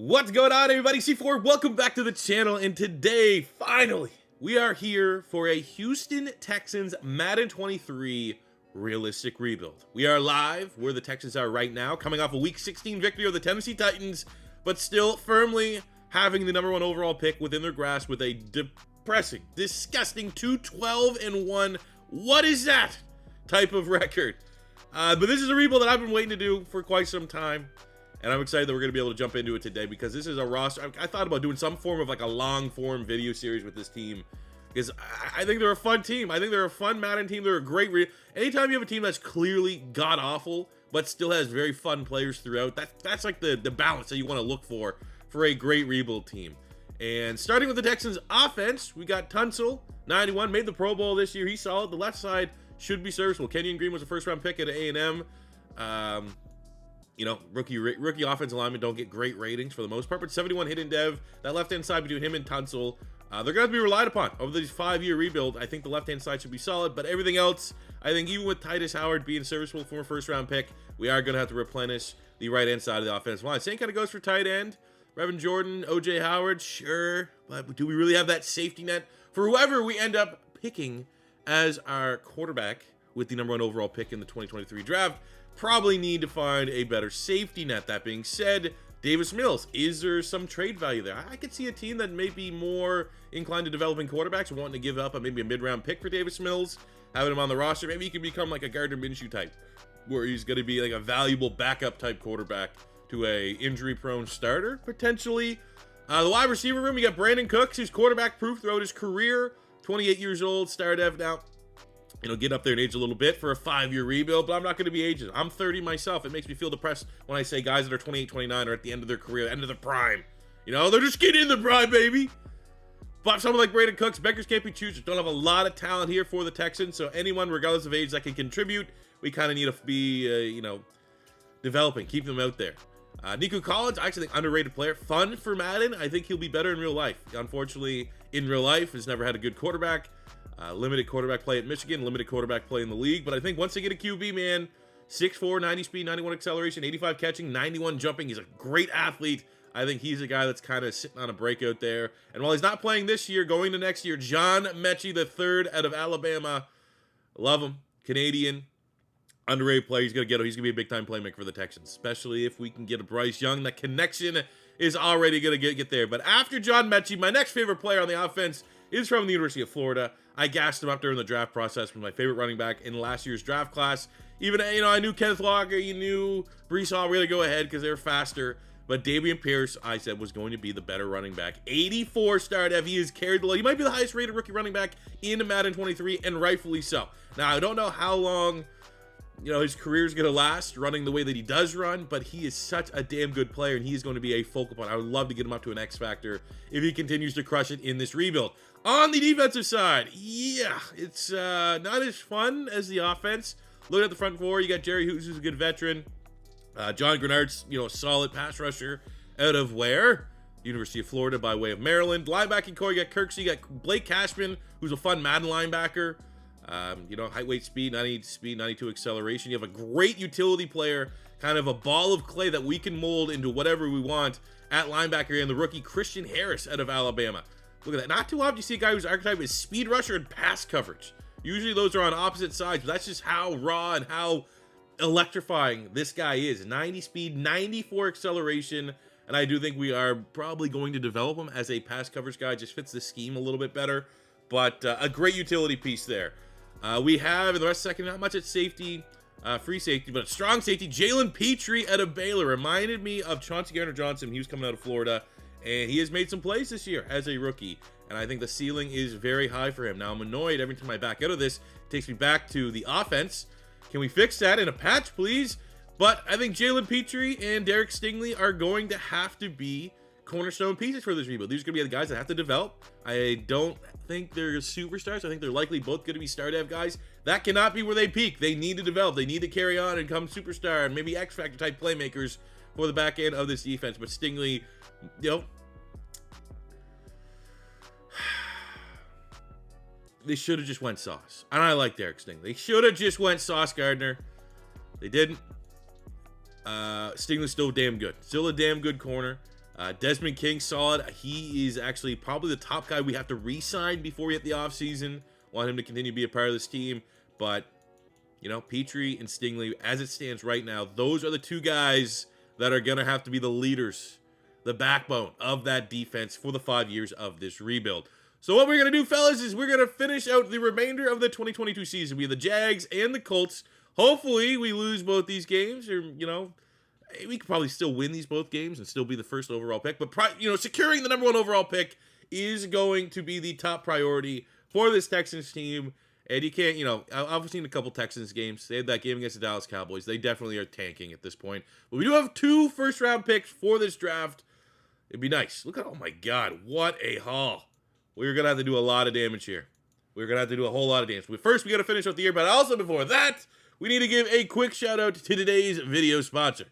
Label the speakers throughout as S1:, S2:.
S1: What's going on, everybody? C4, welcome back to the channel, and today, finally, we are here for a Houston Texans Madden 23 realistic rebuild. We are live where the Texans are right now, coming off a Week 16 victory of the Tennessee Titans, but still firmly having the #1 overall pick within their grasp with a depressing, disgusting 2-12-1. What is that type of record? But this is a rebuild that I've been waiting to do for quite some time. And I'm excited that we're going to be able to jump into it today because this is a roster. I thought about doing some form of like a long form video series with this team because I think they're a fun team. I think they're a fun Madden team. They're a great anytime you have a team that's clearly god awful but still has very fun players throughout, that's like the balance that you want to look for a great rebuild team. And starting with the Texans offense, we got Tunsil, 91, made the Pro Bowl this year. He's solid. The left side should be serviceable. Kenyon Green was a first round pick at A&M. You know, rookie offensive linemen don't get great ratings for the most part, but 71 hidden dev. That left-hand side between him and Tunsil, they're going to have to be relied upon over these 5-year rebuild. I think the left-hand side should be solid, but everything else, I think even with Titus Howard being serviceable for a first-round pick, we are going to have to replenish the right-hand side of the offensive line. Same kind of goes for tight end. Revan Jordan, O.J. Howard, sure, but do we really have that safety net for whoever we end up picking as our quarterback with the #1 overall pick in the 2023 draft? Probably need to find a better safety net. That being said, Davis Mills, is there some trade value there? I could see a team that may be more inclined to developing quarterbacks, wanting to give up maybe a mid-round pick for Davis Mills, having him on the roster. Maybe he can become like a Gardner Minshew type, where he's going to be like a valuable backup type quarterback to a injury-prone starter, potentially. The wide receiver room, you got Brandon Cooks, who's quarterback-proof throughout his career, 28 years old, star dev now. You know, get up there in age a little bit for a 5-year rebuild, but I'm not going to be ageist. I'm 30 myself. It makes me feel depressed when I say guys that are 28, 29 are at the end of their career, end of the prime. You know, they're just getting in the prime, baby. But someone like Brandon Cooks, beggars can't be choosers. Don't have a lot of talent here for the Texans, so anyone, regardless of age, that can contribute, we kind of need to be, you know, developing, keep them out there. Nico Collins, I actually think underrated player, fun for Madden. I think he'll be better in real life. Unfortunately, in real life, has never had a good quarterback. Limited quarterback play at Michigan, limited quarterback play in the league. But I think once they get a QB, man, 6'4", 90 speed, 91 acceleration, 85 catching, 91 jumping. He's a great athlete. I think he's a guy that's kind of sitting on a breakout there. And while he's not playing this year, going to next year, John Mechie III out of Alabama. Love him. Canadian. Underrated player. He's going to be a big-time playmaker for the Texans, especially if we can get a Bryce Young. That connection is already going to get there. But after John Mechie, my next favorite player on the offense is from the University of Florida. I gassed him up during the draft process. Was my favorite running back in last year's draft class. Even, you know, I knew Kenneth Walker, you knew Bryce Hall really go ahead because they were faster. But Dameon Pierce, I said, was going to be the better running back. 84 star dev. He has carried the load. He might be the highest rated rookie running back in Madden 23, and rightfully so. Now, I don't know how long, you know, his career is going to last running the way that he does run, but he is such a damn good player, and he is going to be a focal point. I would love to get him up to an X factor if he continues to crush it in this rebuild. On the defensive side, yeah, it's not as fun as the offense. Looking at the front four, you got Jerry Hughes, who's a good veteran. John Grenard's, you know, a solid pass rusher out of where? University of Florida by way of Maryland. Linebacking core, you got Kirksey, you got Blake Cashman, who's a fun Madden linebacker. You know, height, weight, speed, 98 speed, 92 acceleration. You have a great utility player, kind of a ball of clay that we can mold into whatever we want at linebacker, and the rookie Christian Harris out of Alabama. Look at that. Not too often you see a guy whose archetype is speed rusher and pass coverage. Usually those are on opposite sides, but that's just how raw and how electrifying this guy is. 90 speed, 94 acceleration, and I do think we are probably going to develop him as a pass coverage guy. Just fits the scheme a little bit better, but a great utility piece there. We have, in the rest of the second, not much at safety, free safety, but a strong safety. Jalen Petrie out of Baylor reminded me of Chauncey Gardner-Johnson. He was coming out of Florida, and he has made some plays this year as a rookie, and I think the ceiling is very high for him. Now, I'm annoyed every time I back out of this. It takes me back to the offense. Can we fix that in a patch, please? But I think Jalen Petrie and Derek Stingley are going to have to be cornerstone pieces for this rebuild. These are going to be the guys that have to develop. I don't think they're superstars. I think they're likely both going to be star dev guys. That cannot be where they peak. They need to develop. They need to carry on and become superstar and maybe X Factor type playmakers for the back end of this defense. But Stingley, you know, they should have just went sauce. And I like Derek Stingley. They should have just went Sauce Gardner. They didn't. Stingley's still damn good. Still a damn good corner. Desmond King, solid. He is actually probably the top guy we have to re-sign before we hit the offseason. Want him to continue to be a part of this team. But, you know, Petrie and Stingley, as it stands right now, those are the two guys that are going to have to be the leaders, the backbone of that defense for the 5 years of this rebuild. So what we're going to do, fellas, is we're going to finish out the remainder of the 2022 season. We have the Jags and the Colts. Hopefully, we lose both these games, or, you know, we could probably still win these both games and still be the first overall pick. But, you know, securing the #1 overall pick is going to be the top priority for this Texans team. And you can't, you know, I've seen a couple Texans games. They had that game against the Dallas Cowboys. They definitely are tanking at this point. But we do have 2 first-round picks for this draft. It'd be nice. Look at, oh my God, what a haul. We're going to have to do a lot of damage here. We're going to have to do a whole lot of damage. But first, we got to finish out the year. But also before that, we need to give a quick shout-out to today's video sponsor.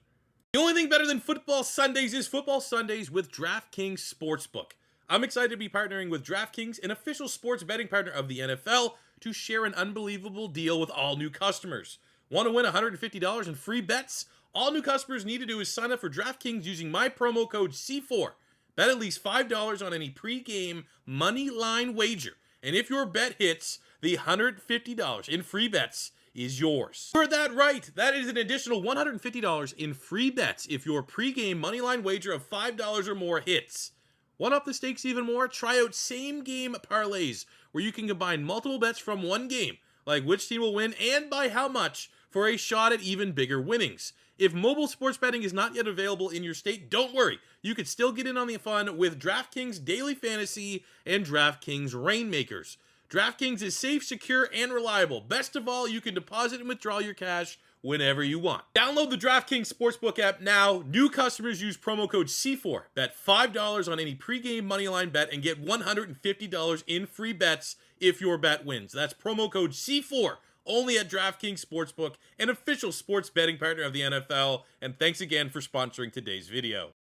S1: The only thing better than Football Sundays is Football Sundays with DraftKings Sportsbook. I'm excited to be partnering with DraftKings, an official sports betting partner of the NFL, to share an unbelievable deal with all new customers. Want to win $150 in free bets? All new customers need to do is sign up for DraftKings using my promo code C4. Bet at least $5 on any pre-game money line wager. And if your bet hits, the $150 in free bets is yours. You heard that right. That is an additional $150 in free bets if your pre-game money line wager of $5 or more hits. Want to up the stakes even more? Try out same-game parlays, where you can combine multiple bets from one game, like which team will win and by how much, for a shot at even bigger winnings. If mobile sports betting is not yet available in your state, don't worry. You can still get in on the fun with DraftKings Daily Fantasy and DraftKings Rainmakers. DraftKings is safe, secure, and reliable. Best of all, you can deposit and withdraw your cash whenever you want. Download the DraftKings Sportsbook app now. New customers use promo code C4. Bet $5 on any pregame moneyline bet and get $150 in free bets if your bet wins. That's promo code C4. Only at DraftKings Sportsbook, an official sports betting partner of the NFL. And thanks again for sponsoring today's video.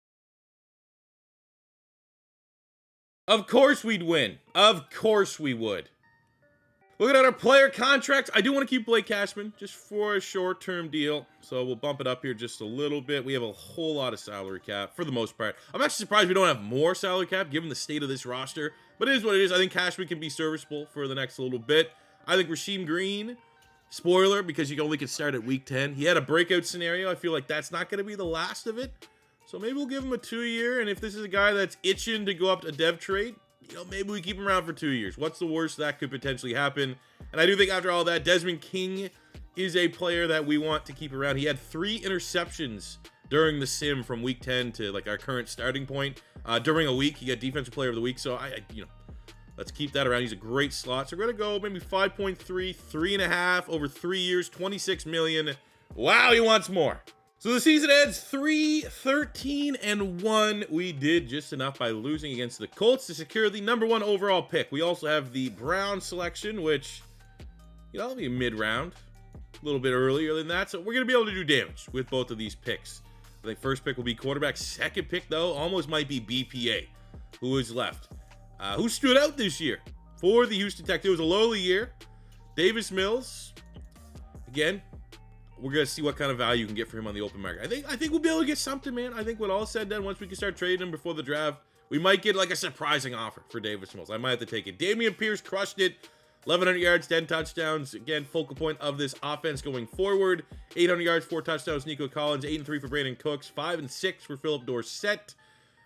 S1: Of course we'd win. Of course we would. Looking at our player contracts, I do want to keep Blake Cashman just for a short-term deal. So we'll bump it up here just a little bit. We have a whole lot of salary cap for the most part. I'm actually surprised we don't have more salary cap given the state of this roster. But it is what it is. I think Cashman can be serviceable for the next little bit. I think Rasheem Green, spoiler, because you only can start at week 10. He had a breakout scenario. I feel like that's not going to be the last of it. So maybe we'll give him a 2-year. And if this is a guy that's itching to go up a dev trade, you know, maybe we keep him around for 2 years. What's the worst that could potentially happen? And I do think after all that, Desmond King is a player that we want to keep around. He had 3 interceptions during the sim from week 10 to like our current starting point. During a week, he got defensive player of the week. So you know, let's keep that around. He's a great slot. So we're going to go maybe 5.3, 3.5 over 3 years, 26 million. Wow, he wants more. So the season ends 3-13-1. We did just enough by losing against the Colts to secure the #1 overall pick. We also have the Browns selection, which, you know, will be a mid-round, a little bit earlier than that. So we're going to be able to do damage with both of these picks. I think first pick will be quarterback. Second pick, though, almost might be BPA, who is left. Who stood out this year for the Houston Texans? It was a lowly year. Davis Mills, again. We're going to see what kind of value you can get for him on the open market. I think we'll be able to get something, man. I think when all is said and done, once we can start trading him before the draft, we might get like a surprising offer for Davis Mills. I might have to take it. Dameon Pierce crushed it. 1,100 yards, 10 touchdowns. Again, focal point of this offense going forward. 800 yards, 4 touchdowns. Nico Collins, 8-3 for Brandon Cooks. 5-6 for Philip Dorsett.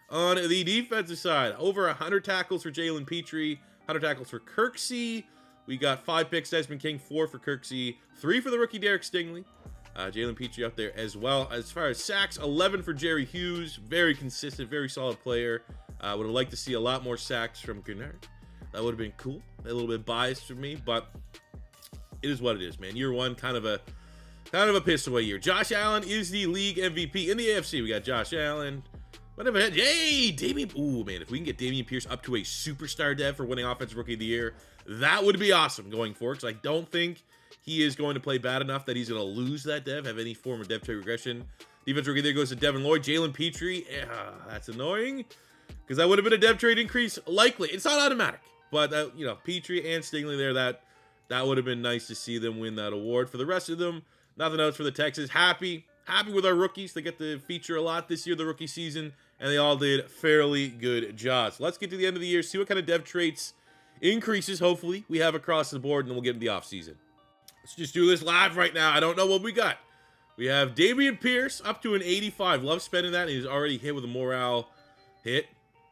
S1: On the defensive side, over 100 tackles for Jalen Petrie. 100 tackles for Kirksey. We got 5 picks, Desmond King, 4 for Kirksey. 3 for the rookie Derek Stingley. Jalen Petrie up there as well. As far as sacks, 11 for Jerry Hughes. Very consistent, very solid player. Would have liked to see a lot more sacks from Gennard. That would have been cool. A little bit biased for me, but it is what it is, man. Year one, kind of a piss away year. Josh Allen is the league MVP in the AFC. We got Josh Allen. Whatever. Yay, Dameon. Ooh, man, if we can get Dameon Pierce up to a superstar dev for winning Offensive Rookie of the Year, that would be awesome going forward. Because I don't think he is going to play bad enough that he's going to lose that dev, have any form of dev trade regression. Defensive Rookie there goes to Devin Lloyd. Jalen Petrie, that's annoying because that would have been a dev trade increase likely. It's not automatic, but you know, Petrie and Stingley there, that would have been nice to see them win that award. For the rest of them, nothing else for the Texans. Happy with our rookies. They get to feature a lot this year, the rookie season. and they all did fairly good jobs. Let's get to the end of the year, see what kind of dev traits increases, hopefully, we have across the board, and then we'll get into the offseason. Let's just do this live right now. I don't know what we got. We have Dameon Pierce up to an 85. Love spending that. He's already hit with a morale hit.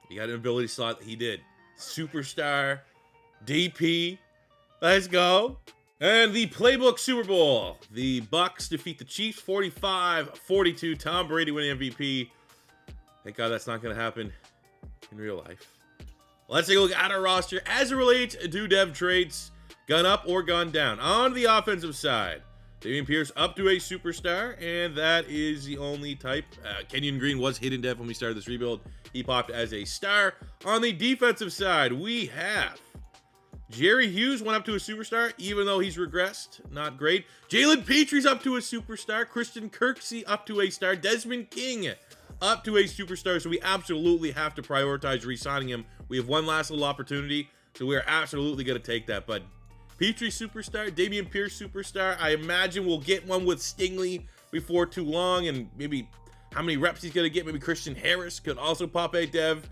S1: He got an ability slot. He did. Superstar. DP. Let's go. And the Playbook Super Bowl. The Bucks defeat the Chiefs 45-42. Tom Brady winning MVP. Thank God that's not going to happen in real life. Let's take a look at our roster as it relates to dev traits. Gun up or gun down. On the offensive side, Dameon Pierce up to a superstar, and that is the only type. Kenyon Green was hidden dev when we started this rebuild. He popped as a star. On the defensive side, we have Jerry Hughes went up to a superstar, even though he's regressed. Not great. Jalen Petry's up to a superstar. Christian Kirksey up to a star. Desmond King up to a superstar, so we absolutely have to prioritize re-signing him. We have one last little opportunity, so we are absolutely going to take that. But Petry superstar, Dameon Pierce superstar. I imagine we'll get one with Stingley before too long, and maybe how many reps he's going to get. Maybe Christian Harris could also pop a dev.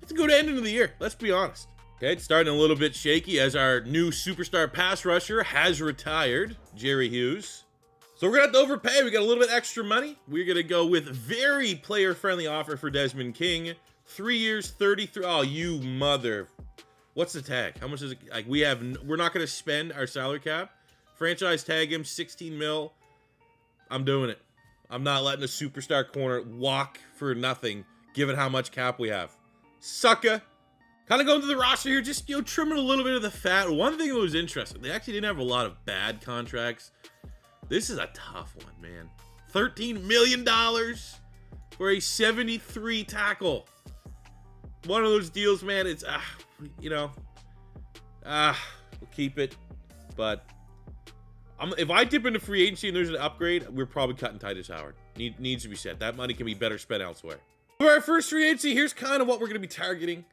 S1: It's a good ending of the year, let's be honest. Okay, it's starting a little bit shaky as our new superstar pass rusher has retired, Jerry Hughes. So we're going to have to overpay. We got a little bit extra money. We're going to go with very player-friendly offer for Desmond King. 3 years, 33. Oh, you mother. What's the tag? How much is it? Like, we're not going to spend our salary cap. Franchise tag him, 16 mil. I'm doing it. I'm not letting a superstar corner walk for nothing, given how much cap we have. Sucker. Kind of going through the roster here, just, trimming a little bit of the fat. One thing that was interesting, they actually didn't have a lot of bad contracts. This is a tough one, man. $13 million for a 73 tackle. One of those deals, man, it's, we'll keep it. But if I dip into free agency and there's an upgrade, we're probably cutting Titus Howard. Needs to be said. That money can be better spent elsewhere. For our first free agency, here's kind of what we're going to be targeting.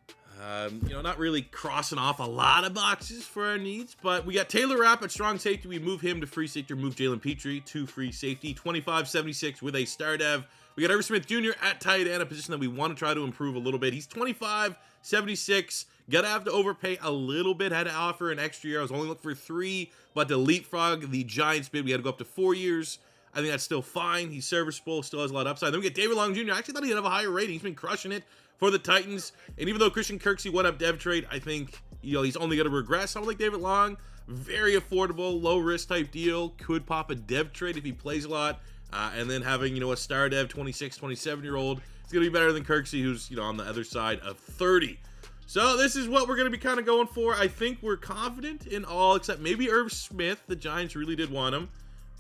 S1: Not really crossing off a lot of boxes for our needs, but we got Taylor Rapp at strong safety. We move him to free safety, move Jalen Petry to free safety. 25-76 with a star dev. We got Irv Smith Jr. at tight end, a position that we want to try to improve a little bit. He's 25-76. Gotta have to overpay a little bit. Had to offer an extra year. I was only looking for 3, but to leapfrog the Giants bid, we had to go up to 4 years. I think that's still fine. He's serviceable, still has a lot of upside. Then we get David Long Jr. I actually thought he'd have a higher rating. He's been crushing it for the Titans. And even though Christian Kirksey went up dev trade, I think, he's only going to regress. Someone like David Long, very affordable, low risk type deal. Could pop a dev trade if he plays a lot. And then having, a star dev 26, 27-year-old, it's going to be better than Kirksey, who's, on the other side of 30. So this is what we're going to be kind of going for. I think we're confident in all except maybe Irv Smith. The Giants really did want him.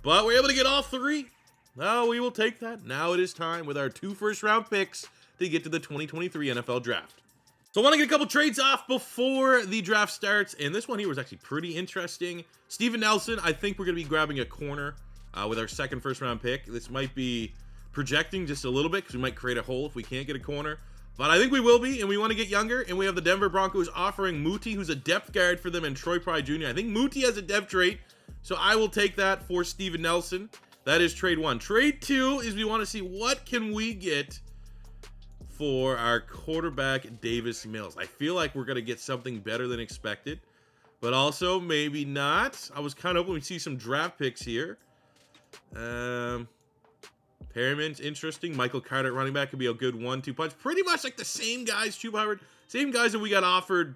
S1: But we're able to get all 3. Well, we will take that. Now it is time with our 2 first-round picks to get to the 2023 NFL Draft. So I want to get a couple trades off before the draft starts. And this one here was actually pretty interesting. Steven Nelson, I think we're going to be grabbing a corner with our second first-round pick. This might be projecting just a little bit because we might create a hole if we can't get a corner. But I think we will be, and we want to get younger. And we have the Denver Broncos offering Muti, who's a depth guard for them, and Troy Pride Jr. I think Muti has a dev trait, so I will take that for Steven Nelson. That is trade 1. Trade 2 is we want to see what can we get for our quarterback, Davis Mills. I feel like we're going to get something better than expected, but also maybe not. I was kind of hoping we'd see some draft picks here. Perriman's interesting. Michael Carter at running back could be a good 1-2 punch. Pretty much like the same guys, Chuba Hubbard, same guys that we got offered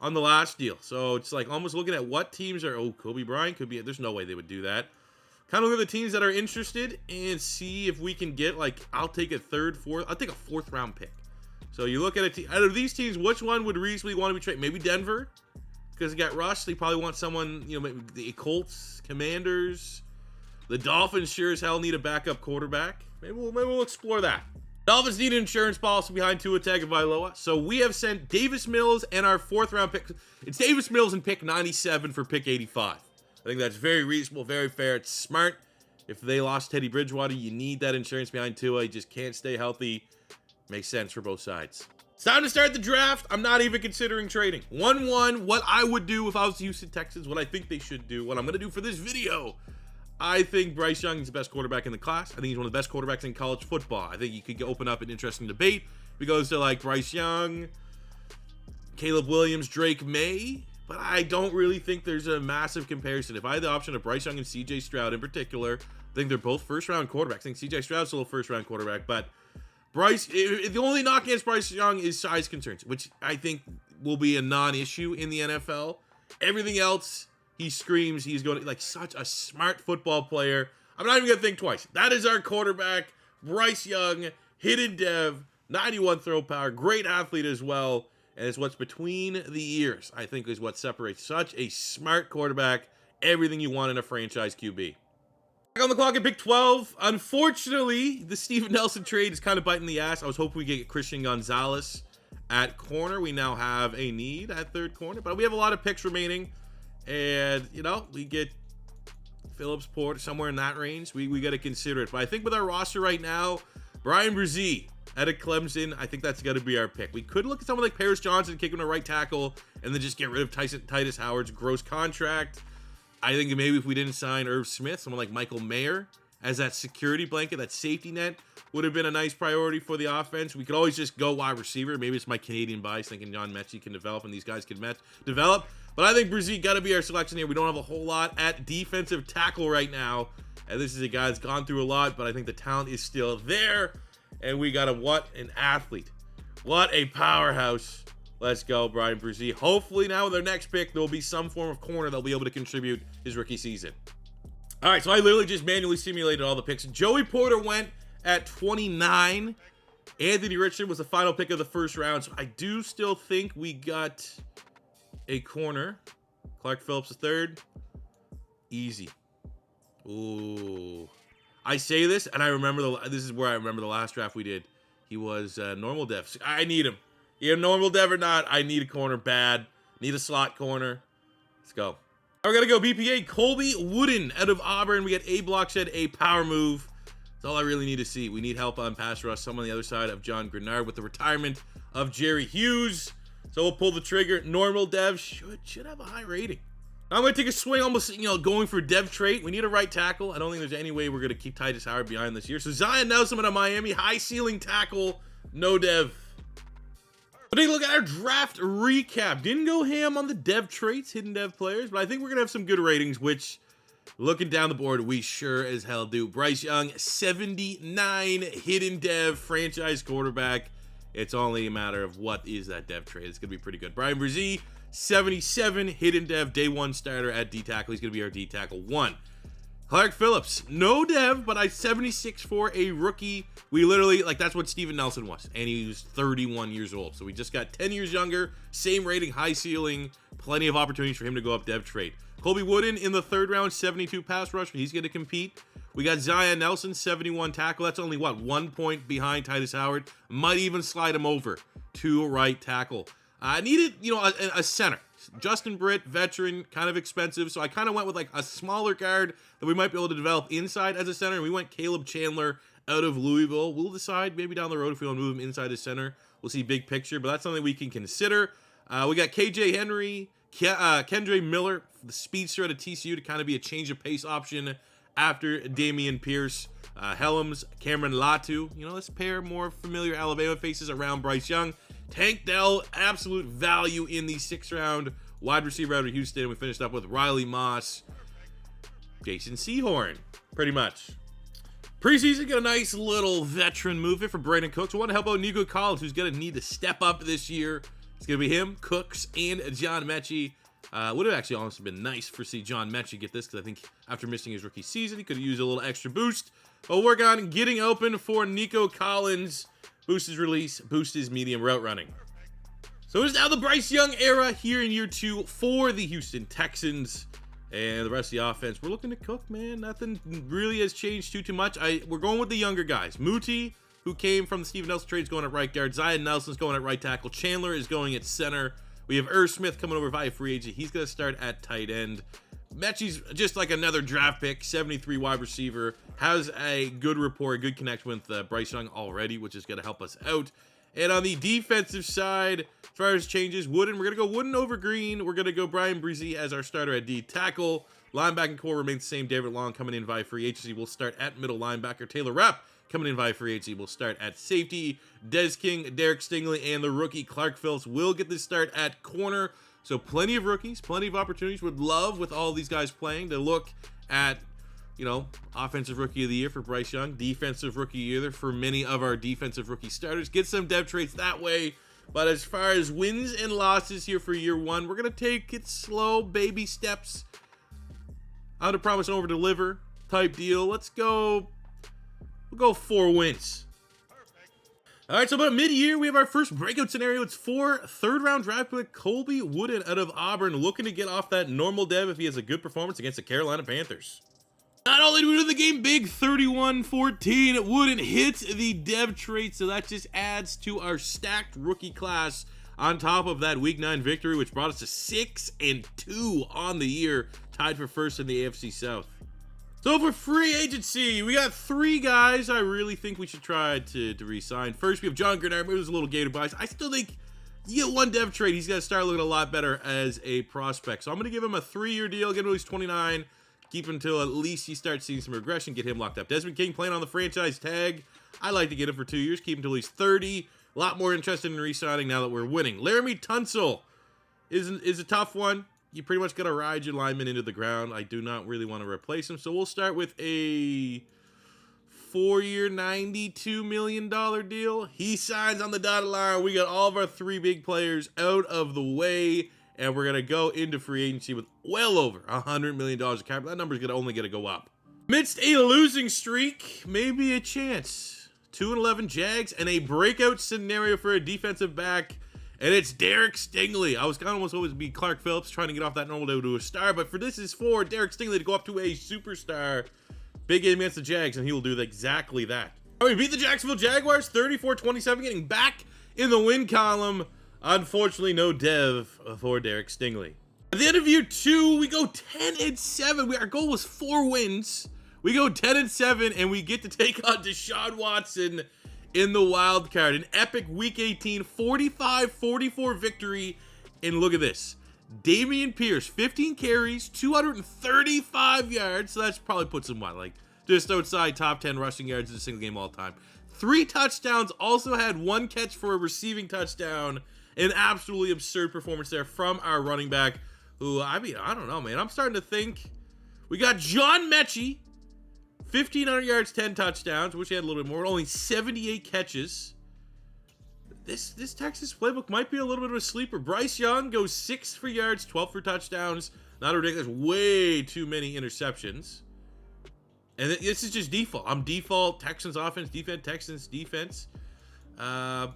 S1: on the last deal. So it's like almost looking at what teams are, Kobe Bryant could be, there's no way they would do that. Kind of look at the teams that are interested and see if we can get, I'll take a 3rd, 4th, I'll take a 4th round pick. So you look at a team, out of these teams, which one would reasonably want to be traded? Maybe Denver, because they got Rush. They probably want someone, maybe the Colts, Commanders. The Dolphins sure as hell need a backup quarterback. Maybe we'll explore that. Dolphins need an insurance policy behind Tua Tagovailoa. So we have sent Davis Mills and our 4th round pick. It's Davis Mills and pick 97 for pick 85. I think that's very reasonable, very fair. It's smart. If they lost Teddy Bridgewater, you need that insurance behind Tua. He just can't stay healthy. Makes sense for both sides. It's time to start the draft. I'm not even considering trading. 1-1, what I would do if I was the Houston Texans, what I think they should do, what I'm going to do for this video. I think Bryce Young is the best quarterback in the class. I think he's one of the best quarterbacks in college football. I think you could open up an interesting debate. If it goes to like Bryce Young, Caleb Williams, Drake May, but I don't really think there's a massive comparison. If I had the option of Bryce Young and CJ Stroud in particular, I think they're both first-round quarterbacks. I think CJ Stroud's still a first-round quarterback, but Bryce, the only knock against Bryce Young is size concerns, which I think will be a non-issue in the NFL. Everything else, he screams he's going to, like, such a smart football player. I'm not even going to think twice. That is our quarterback, Bryce Young, hidden dev, 91 throw power, great athlete as well. And it's what's between the ears, I think, is what separates such a smart quarterback, everything you want in a franchise QB. Back on the clock at pick 12. Unfortunately, the Steven Nelson trade is kind of biting the ass. I was hoping we could get Christian Gonzalez at corner. We now have a need at third corner, but we have a lot of picks remaining. And, you know, we get Phillips, Porter, somewhere in that range. We got to consider it. But I think with our roster right now, Brian Brzee out of Clemson, I think that's got to be our pick. We could look at someone like Paris Johnson, kick him to right tackle, and then just get rid of Titus Howard's gross contract. I think maybe if we didn't sign Irv Smith, someone like Michael Mayer as that security blanket, that safety net, would have been a nice priority for the offense. We could always just go wide receiver. Maybe it's my Canadian bias thinking John Mechie can develop and these guys can develop. But I think Brzee got to be our selection here. We don't have a whole lot at defensive tackle right now. And this is a guy that's gone through a lot, but I think the talent is still there. And we got what an athlete. What a powerhouse. Let's go, Brian Brzee. Hopefully now with our next pick, there will be some form of corner that'll be able to contribute his rookie season. All right, so I literally just manually simulated all the picks. Joey Porter went at 29. Anthony Richardson was the final pick of the first round. So I do still think we got a corner. Clark Phillips III. Easy. Ooh. I say this, and I remember this is where I remember the last draft we did. He was normal dev. I need him. Either normal dev or not, I need a corner bad. Need a slot corner. Let's go. We're going to go BPA. Colby Wooden out of Auburn. We got A block shed, a power move. That's all I really need to see. We need help on pass rush. Someone on the other side of John Grenard with the retirement of Jerry Hughes. So we'll pull the trigger. Normal dev should have a high rating. Now I'm going to take a swing almost, going for dev trait. We need a right tackle. I don't think there's any way we're going to keep Titus Howard behind this year. So Zion Nelson out of Miami. High ceiling tackle. No dev. Take a look at our draft recap. Didn't go ham on the dev traits, hidden dev players, but I think we're going to have some good ratings, which, looking down the board, we sure as hell do. Bryce Young, 79 hidden dev franchise quarterback. It's only a matter of what is that dev trait. It's going to be pretty good. Brian Brzee, 77 hidden dev, day one starter at D tackle. He's going to be our D tackle 1. Clark Phillips, no dev, but 76 for a rookie. We literally, that's what Steven Nelson was, and he was 31 years old. So we just got 10 years younger, same rating, high ceiling, plenty of opportunities for him to go up dev trait. Colby Wooden in the third round, 72 pass rush. He's going to compete. We got Zion Nelson, 71 tackle. That's only, 1 point behind Titus Howard. Might even slide him over to right tackle. I needed, a center. Justin Britt, veteran, kind of expensive. So I kind of went with a smaller guard that we might be able to develop inside as a center. And we went Caleb Chandler out of Louisville. We'll decide maybe down the road if we want to move him inside as center. We'll see big picture, but that's something we can consider. We got KJ Henry, Kendre Miller, the speedster out of TCU to kind of be a change of pace option after Damian Pierce. Helms, Cameron Latu. Let's pair more familiar Alabama faces around Bryce Young. Tank Dell, absolute value in the 6th round wide receiver out of Houston. We finished up with Riley Moss, Jason Sehorn, pretty much. Preseason got a nice little veteran move here for Brandon Cooks. We want to help out Nico Collins, who's going to need to step up this year. It's going to be him, Cooks, and John Mechie. Would have actually honestly been nice for see John Mechie get this, because I think after missing his rookie season, he could have used a little extra boost. But we'll work on getting open for Nico Collins. Boost his release, boost his medium route running. So it's now the Bryce Young era here in year 2 for the Houston Texans. And the rest of the offense, we're looking to cook, man. Nothing really has changed too much. We're going with the younger guys. Muti, who came from the Steven Nelson trade, is going at right guard. Zion Nelson's going at right tackle. Chandler is going at center. We have Irv Smith coming over via free agent. He's going to start at tight end. Mechie's just like another draft pick, 73 wide receiver, has a good rapport, a good connection with Bryce Young already, which is going to help us out. And on the defensive side, as far as changes, Wooden, we're going to go Wooden over Green. We're going to go Brian Brzee as our starter at D tackle. Linebacking core remains the same. David Long coming in via free agency will start at middle linebacker. Taylor Rapp coming in via free agency will start at safety. Des King, Derek Stingley, and the rookie Clark Phillips will get the start at corner. So plenty of rookies, plenty of opportunities. Would love, with all these guys playing, to look at, you know, offensive rookie of the year for Bryce Young, defensive rookie of the year for many of our defensive rookie starters. Get some depth traits that way. But as far as wins and losses here for year one, we're going to take it slow, baby steps. Under promise and over deliver type deal. Let's go. We'll go 4 wins. All right, so about mid-year, we have our first breakout scenario. It's for third-round draft pick Colby Wooden out of Auburn, looking to get off that normal dev if he has a good performance against the Carolina Panthers. Not only do we do the game big, 31-14, Wooden hits the dev trait, so that just adds to our stacked rookie class on top of that Week 9 victory, which brought us to 6-2 on the year, tied for first in the AFC South. So for free agency, we got 3 guys I really think we should try to re-sign. First, we have John Grenard. Maybe it was a little gated bias. I still think you get 1 dev trade, he's got to start looking a lot better as a prospect. So I'm going to give him a 3-year deal, get him at least 29. Keep him until at least you start seeing some regression, get him locked up. Desmond King playing on the franchise tag. I like to get him for 2 years, keep him till at least 30. A lot more interested in re-signing now that we're winning. Laramie Tunsil is a tough one. You pretty much got to ride your lineman into the ground. I do not really want to replace him, so we'll start with a 4-year, $92 million deal. He signs on the dotted line. We got all of our 3 big players out of the way, and we're going to go into free agency with well over $100 million of cap. That number's only going to go up. Amidst a losing streak, maybe a chance. 2-11 Jags and a breakout scenario for a defensive back, and it's Derek Stingley. I was kind of almost hoping to be Clark Phillips trying to get off that normal day to a star, but for this is for Derek Stingley to go up to a superstar. Big game against the Jags, and he will do exactly that. All right, we beat the Jacksonville Jaguars 34-27, getting back in the win column. Unfortunately, no dev for Derek Stingley. At the end of year 2, we go 10-7. Our goal was 4 wins. We go 10-7, and we get to take on Deshaun Watson in the wild card. An epic Week 18, 45-44 victory. And look at this. Dameon Pierce, 15 carries, 235 yards. So that's probably puts him, what, like just outside top 10 rushing yards in a single game all time. 3 touchdowns, also had 1 catch for a receiving touchdown. An absolutely absurd performance there from our running back, who, I mean, I don't know, man. I'm starting to think we got John Mechie, 1,500 yards, 10 touchdowns. Wish he had a little bit more. Only 78 catches. This Texas playbook might be a little bit of a sleeper. Bryce Young goes 6 for yards, 12 for touchdowns. Not ridiculous. Way too many interceptions. And this is just default. I'm default Texans offense, defense, Texans defense. Damn,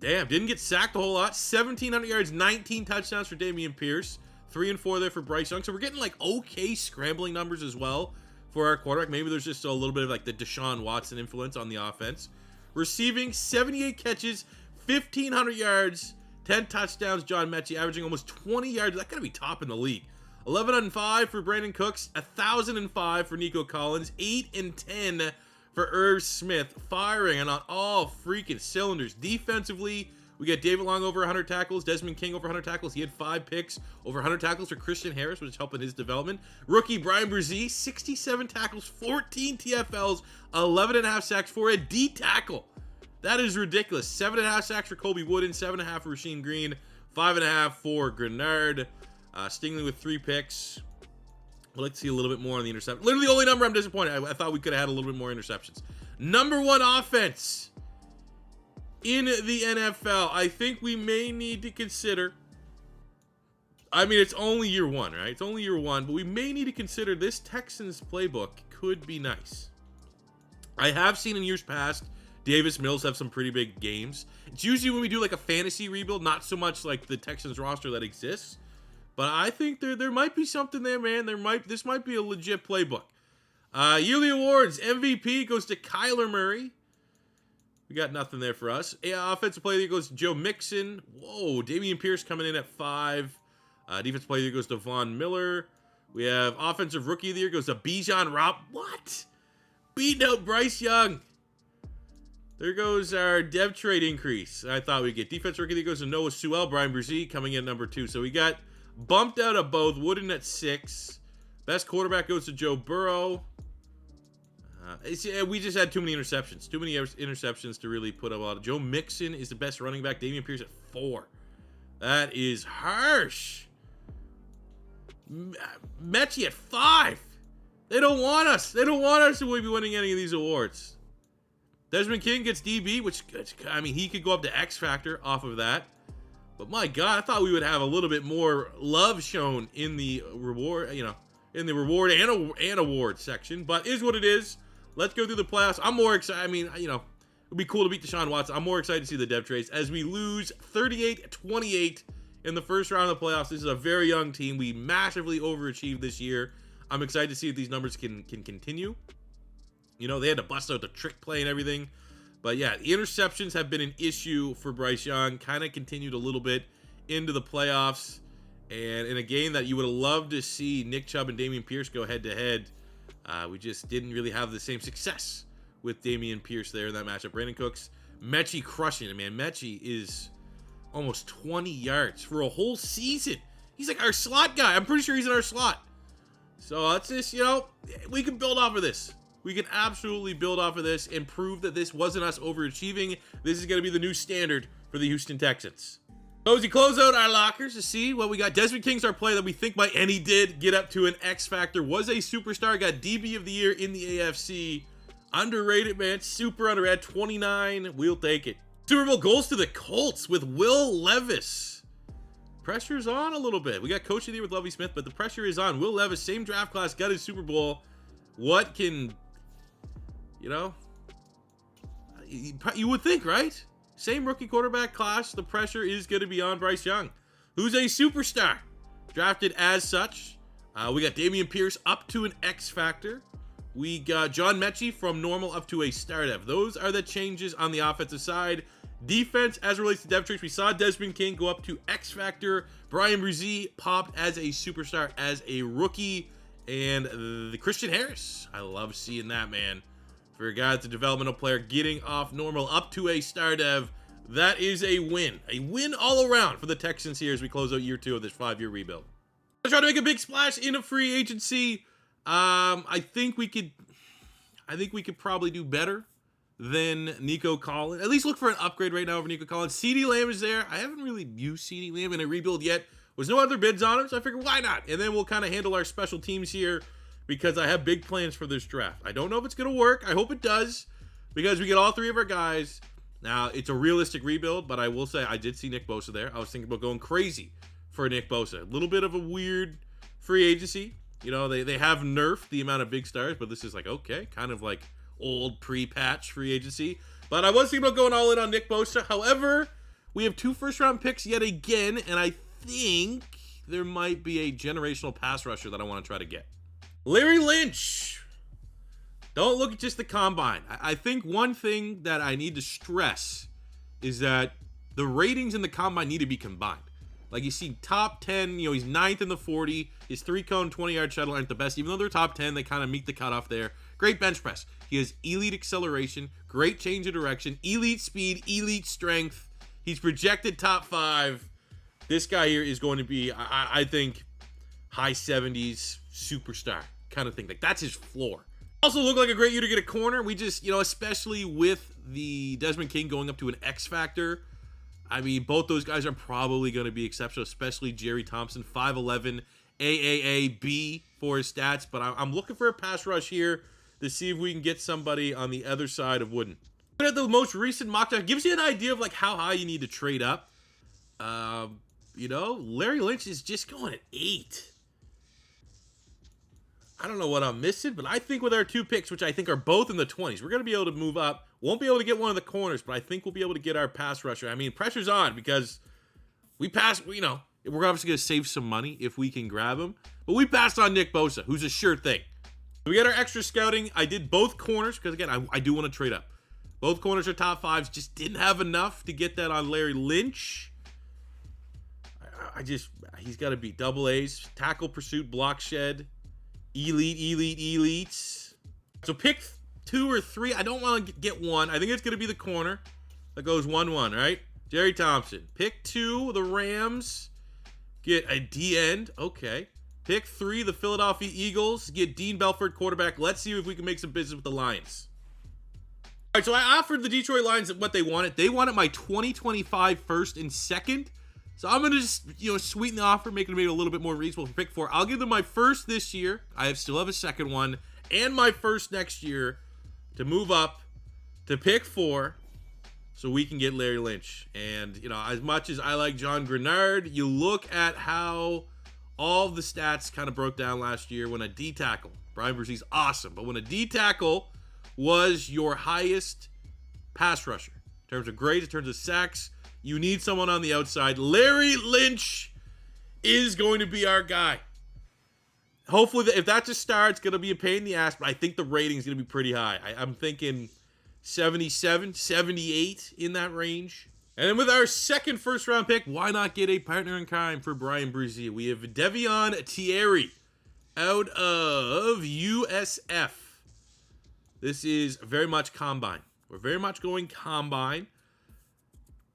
S1: didn't get sacked a whole lot. 1,700 yards, 19 touchdowns for Dameon Pierce. 3 and 4 there for Bryce Young. So we're getting like okay scrambling numbers as well for our quarterback. Maybe there's just a little bit of like the Deshaun Watson influence on the offense. Receiving 78 catches, 1,500 yards, 10 touchdowns. John Mechie averaging almost 20 yards. That gotta be top in the league. 11-5 for Brandon Cooks, 1,005 for Nico Collins, 8-10 for Irv Smith, firing on all freaking cylinders. Defensively, we got David Long over 100 tackles, Desmond King over 100 tackles. He had 5 picks, over 100 tackles for Christian Harris, which is helping his development. Rookie Brian Brzee, 67 tackles, 14 TFLs, 11.5 sacks for a D tackle. That is ridiculous. 7.5 sacks for Colby Wooden, 7.5 for Rasheem Green, 5.5 for Grenard. Stingley with 3 picks. I'd like to see a little bit more on the interception. Literally the only number I'm disappointed. I thought we could have had a little bit more interceptions. Number 1 offense in the NFL. I think we may need to consider, I mean, it's only year 1, right? It's only year 1, but we may need to consider this Texans playbook could be nice. I have seen in years past Davis Mills have some pretty big games. It's usually when we do like a fantasy rebuild, not so much like the Texans roster that exists. But I think there might be something there, man. This might be a legit playbook. Yearly awards, MVP goes to Kyler Murray. We got nothing there for us. Offensive player of the year goes to Joe Mixon. Whoa, Dameon Pierce coming in at 5. Defensive player of the year goes to Von Miller. We have offensive rookie of the year goes to Bijan Rob. What? Beating out Bryce Young. There goes our dev trade increase. I thought we'd get defense rookie of the year goes to Noah Sewell. Brian Brzee coming in number 2. So we got Bumped out of both. Wooden at 6. Best quarterback goes to Joe Burrow. We just had too many interceptions. Too many interceptions to really put up a lot. Joe Mixon is the best running back. Dameon Pierce at 4. That is harsh. Mechie at 5. They don't want us. They don't want us to be winning any of these awards. Desmond King gets DB, which, I mean, he could go up to X Factor off of that. But my God, I thought we would have a little bit more love shown in the reward, in the reward and award section. But is what it is. Let's go through the playoffs. I'm more excited. I mean, it'd be cool to beat Deshaun Watson. I'm more excited to see the Dev trades as we lose 38-28 in the first round of the playoffs. This is a very young team. We massively overachieved this year. I'm excited to see if these numbers can continue. They had to bust out the trick play and everything. But yeah, the interceptions have been an issue for Bryce Young. Kind of continued a little bit into the playoffs. And in a game that you would have loved to see Nick Chubb and Dameon Pierce go head-to-head, we just didn't really have the same success with Dameon Pierce there in that matchup. Brandon Cooks, Mechie crushing it, man. Mechie is almost 20 yards for a whole season. He's like our slot guy. I'm pretty sure he's in our slot. So it's just, we can build off of this. We can absolutely build off of this and prove that this wasn't us overachieving. This is going to be the new standard for the Houston Texans. So as we close out our lockers to see what we got. Desmond King's our play that we think might, and he did get up to an X Factor. Was a superstar. Got DB of the year in the AFC. Underrated, man. Super underrated. 29. We'll take it. Super Bowl goes to the Colts with Will Levis. Pressure's on a little bit. We got Coach of the Year with Lovie Smith, but the pressure is on. Will Levis, same draft class, got his Super Bowl. What can, you would think, right? Same rookie quarterback class. The pressure is going to be on Bryce Young, who's a superstar, drafted as such. We got Dameon Pierce up to an X Factor. We got John Mechie from normal up to a star dev. Those are the changes on the offensive side. Defense, as it relates to depth traits, we saw Desmond King go up to X Factor. Brian Brzee popped as a superstar as a rookie. And the Christian Harris, I love seeing that, man. For a guy that's a developmental player, getting off normal up to a star dev, that is a win. A win all around for the Texans here as we close out year 2 of this 5-year rebuild. Let's try to make a big splash in a free agency. I think we could probably do better than Nico Collins. At least look for an upgrade right now over Nico Collins. CeeDee Lamb is there. I haven't really used CeeDee Lamb in a rebuild yet. Was no other bids on him, so I figured why not? And then we'll kind of handle our special teams here because I have big plans for this draft. I don't know if it's going to work. I hope it does because we get all 3 of our guys. Now, it's a realistic rebuild, but I will say I did see Nick Bosa there. I was thinking about going crazy for Nick Bosa. A little bit of a weird free agency. They have nerfed the amount of big stars, but this is like, okay, kind of like old pre-patch free agency. But I was thinking about going all in on Nick Bosa. However, we have 2 first-round picks yet again, and I think there might be a generational pass rusher that I want to try to get. Larry Lynch. Don't look at just the combine. I think one thing that I need to stress is that the ratings in the combine need to be combined. Like you see top 10, he's 9th in the 40. His 3-cone 20-yard shuttle aren't the best. Even though they're top 10, they kind of meet the cutoff there. Great bench press. He has elite acceleration, great change of direction, elite speed, elite strength. He's projected top 5. This guy here is going to be, I think, high 70s superstar kind of thing. Like, that's his floor. Also look like a great year to get a corner. We just, especially with the Desmond King going up to an X Factor, I mean, both those guys are probably going to be exceptional, especially Jerry Thompson, 5'11", AAAB for his stats. But I'm looking for a pass rush here to see if we can get somebody on the other side of Wooden. Looking at the most recent mock draft, gives you an idea of like how high you need to trade up. Larry Lynch is just going at 8. I don't know what I'm missing, but I think with our 2 picks, which I think are both in the 20s, we're going to be able to move up. Won't be able to get one of the corners, but I think we'll be able to get our pass rusher. I mean, pressure's on because we passed, we're obviously going to save some money if we can grab him. But we passed on Nick Bosa, who's a sure thing. We got our extra scouting. I did both corners because, again, I do want to trade up. Both corners are top 5s. Just didn't have enough to get that on Larry Lynch. He's got to be double A's. Tackle, pursuit, block, shed. Elite. So pick 2 or 3. I don't want to get 1. I think it's going to be the corner that goes 1-1, right? Jerry Thompson. Pick 2, the Rams. Get a D-end. Okay. Pick 3, the Philadelphia Eagles. Get Dean Belfort, quarterback. Let's see if we can make some business with the Lions. All right, so I offered the Detroit Lions what they wanted. They wanted my 2025 first and second. So I'm going to just, sweeten the offer, make it maybe a little bit more reasonable for pick 4. I'll give them my first this year. I still have a second one. And my first next year to move up to pick 4 so we can get Larry Lynch. And, as much as I like John Grenard, you look at how all of the stats kind of broke down last year when a D tackle, Brian Brzez's awesome, but when a D tackle was your highest pass rusher in terms of grades, in terms of sacks, you need someone on the outside. Larry Lynch is going to be our guy. Hopefully, if that's a star, it's going to be a pain in the ass, but I think the rating is going to be pretty high. I'm thinking 77, 78 in that range. And then with our second first-round pick, why not get a partner in crime for Brian Brzee? We have Devion Thierry out of USF. This is very much combine. We're very much going combine,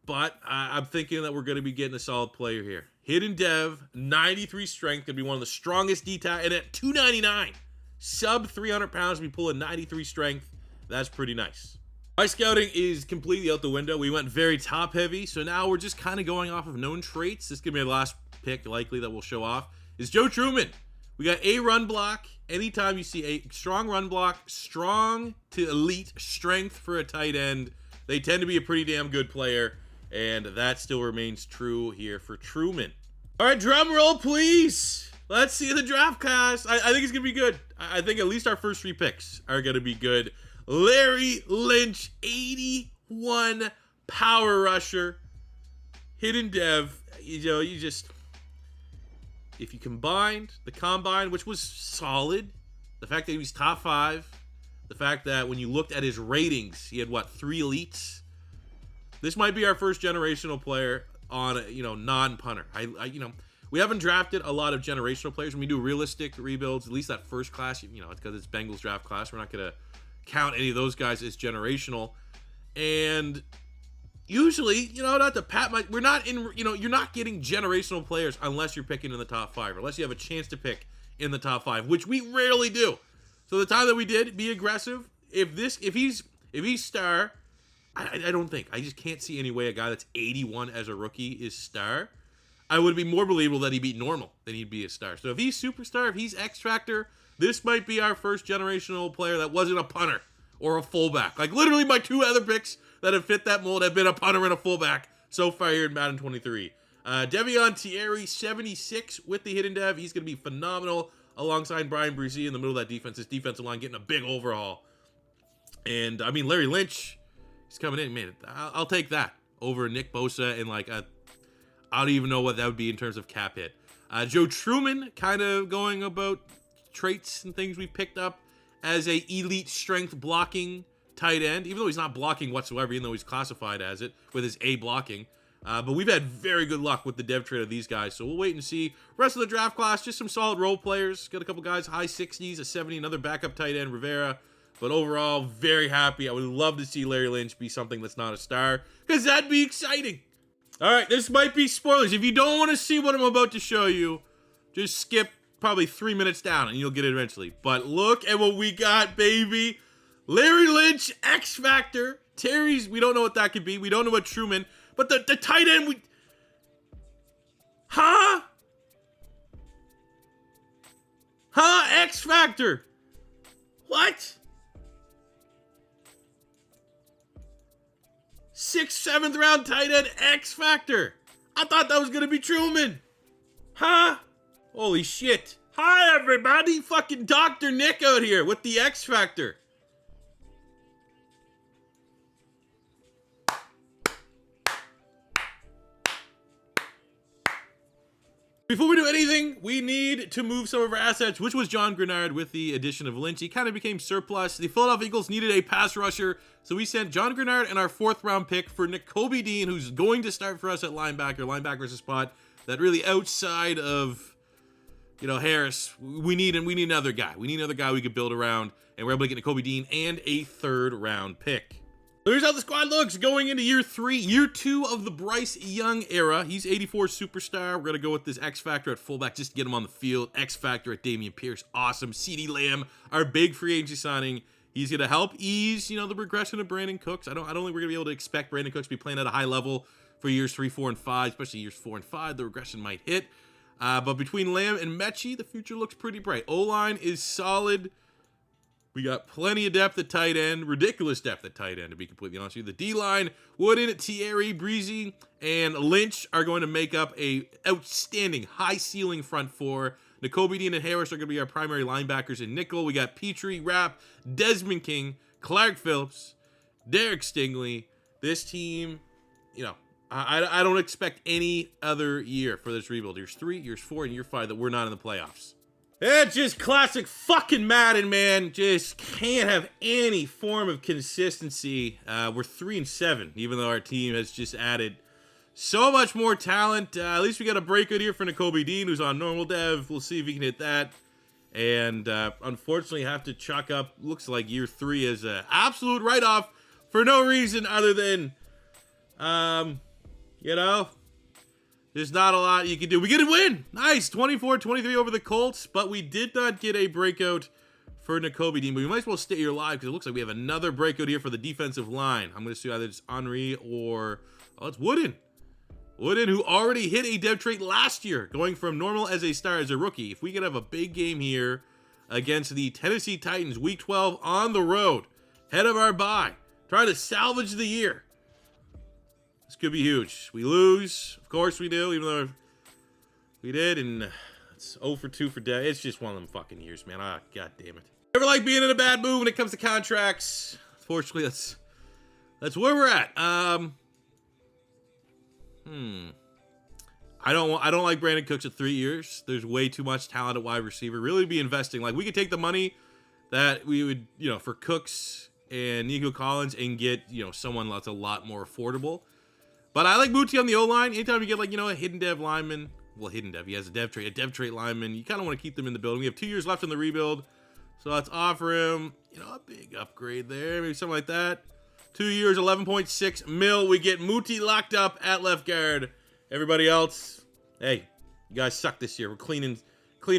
S1: but I'm thinking that we're going to be getting a solid player here. Hidden dev, 93 strength, going to be one of the strongest D-tackles, and at 299, sub 300 pounds, we pull a 93 strength. That's pretty nice. My scouting is completely out the window. We went very top-heavy, so now we're just kind of going off of known traits. This is going to be our last pick, likely, that we'll show off, is Joe Truman. We got a run block. Anytime you see a strong run block, strong to elite strength for a tight end, they tend to be a pretty damn good player, and that still remains true here for Truman. All right, drum roll, please. Let's see the draft class. I think it's going to be good. I think at least our first 3 picks are going to be good. Larry Lynch, 81 power rusher. Hidden dev. You just... If you combined the combine, which was solid, the fact that he was top 5, the fact that when you looked at his ratings, he had 3 elites. This might be our first generational player on a, non-punter. We haven't drafted a lot of generational players. When we do realistic rebuilds, at least that first class, it's because it's Bengals draft class. We're not going to count any of those guys as generational. And usually, not to pat my, we're not in, you're not getting generational players unless you're picking in the top 5, or unless you have a chance to pick in the top 5, which we rarely do. So the time that we did, be aggressive. If he's star, I just can't see any way a guy that's 81 as a rookie is star. I would be more believable that he'd be normal than he'd be a star. So if he's superstar, if he's X Factor, this might be our first generational player that wasn't a punter or a fullback. Like literally my 2 other picks that have fit that mold have been a punter and a fullback so far here in Madden 23. Devion Thierry, 76 with the hidden dev. He's going to be phenomenal alongside Brian Brzee in the middle of that defense. This defensive line getting a big overhaul. And, Larry Lynch, he's coming in. Man, I'll take that over Nick Bosa and, I don't even know what that would be in terms of cap hit. Joe Truman, kind of going about traits and things we picked up as a elite strength blocking tight end, even though he's not blocking whatsoever, even though he's classified as it with his A blocking. But we've had very good luck with the dev trade of these guys, so we'll wait and see. Rest of the draft class, just some solid role players. Got a couple guys, high 60s, a 70, another backup tight end, Rivera. But overall, very happy. I would love to see Larry Lynch be something that's not a star, because that'd be exciting. All right, this might be spoilers. If you don't want to see what I'm about to show you, just skip probably 3 minutes down, and you'll get it eventually. But look at what we got, baby. Larry Lynch, X Factor. Terry's, we don't know what that could be. We don't know what Truman. But the tight end, Huh? X Factor. What? 6th, 7th round tight end, X Factor. I thought that was going to be Truman. Huh? Holy shit. Hi, everybody. Fucking Dr. Nick out here with the X Factor. Before we do anything, we need to move some of our assets, which was John Grenard with the addition of Lynch. He kind of became surplus. The Philadelphia Eagles needed a pass rusher, so we sent John Grenard and our 4th round pick for Nakobe Dean, who's going to start for us at linebacker. Linebacker's a spot that really outside of, Harris, we need another guy. We need another guy we could build around, and we're able to get Nakobe Dean and a 3rd round pick. Here's how the squad looks going into year 3, year 2 of the Bryce Young era. He's 84 superstar. We're going to go with this X Factor at fullback just to get him on the field. X Factor at Dameon Pierce. Awesome. CeeDee Lamb, our big free agency signing. He's going to help ease, the regression of Brandon Cooks. I don't think we're going to be able to expect Brandon Cooks to be playing at a high level for years 3, 4, and 5, especially years 4 and 5. The regression might hit. But between Lamb and Mechie, the future looks pretty bright. O-line is solid. We got plenty of depth at tight end, ridiculous depth at tight end, to be completely honest with you. The D-line, Wooden, Thierry, Breezy, and Lynch are going to make up a outstanding high-ceiling front four. Nakobe Dean and Harris are going to be our primary linebackers in nickel. We got Petrie, Rapp, Desmond King, Clark Phillips, Derek Stingley. This team, I don't expect any other year for this rebuild. Years 3, years 4, and year 5 that we're not in the playoffs. It's just classic fucking Madden, man. Just can't have any form of consistency. We're 3-7, even though our team has just added so much more talent. At least we got a breakout here for Nakobe Dean, who's on normal dev. We'll see if he can hit that. And unfortunately, have to chalk up, looks like year 3 as an absolute write-off for no reason other than, there's not a lot you can do. We get a win. Nice. 24-23 over the Colts, but we did not get a breakout for Nakobe Dean. But we might as well stay here live because it looks like we have another breakout here for the defensive line. I'm going to see either it's Henry or, it's Wooden. Wooden, who already hit a dev trait last year, going from normal as a star as a rookie. If we could have a big game here against the Tennessee Titans, week 12 on the road, head of our bye, trying to salvage the year. This could be huge. We lose. Of course we do, even though we did, and it's 0 for 2 for dev. It's just one of them fucking years, man. God damn it. Never like being in a bad mood when it comes to contracts. Fortunately, that's where we're at. I don't like Brandon Cooks at 3 years. There's way too much talent at wide receiver. Really be investing. Like, we could take the money that we would, for Cooks and Nico Collins and get, someone that's a lot more affordable. But I like Muti on the O-line. Anytime you get, a hidden dev lineman, he has a dev trait lineman, you kind of want to keep them in the building. We have 2 years left in the rebuild, so let's offer him, a big upgrade there, maybe something like that. 2 years, 11.6 mil. We get Muti locked up at left guard. Everybody else, hey, you guys suck this year. We're cleaning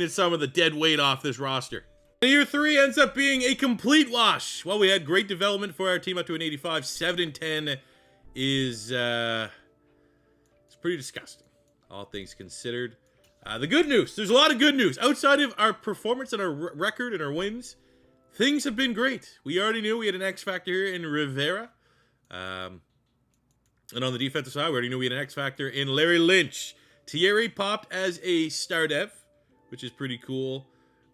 S1: some of the dead weight off this roster. Year 3 ends up being a complete wash. Well, we had great development for our team up to an 85. 7-10 is it's pretty disgusting, all things considered. The good news, there's a lot of good news. Outside of our performance and our record and our wins, things have been great. We already knew we had an X factor here in Rivera. And on the defensive side, we already knew we had an X factor in Larry Lynch. Thierry popped as a star dev, which is pretty cool.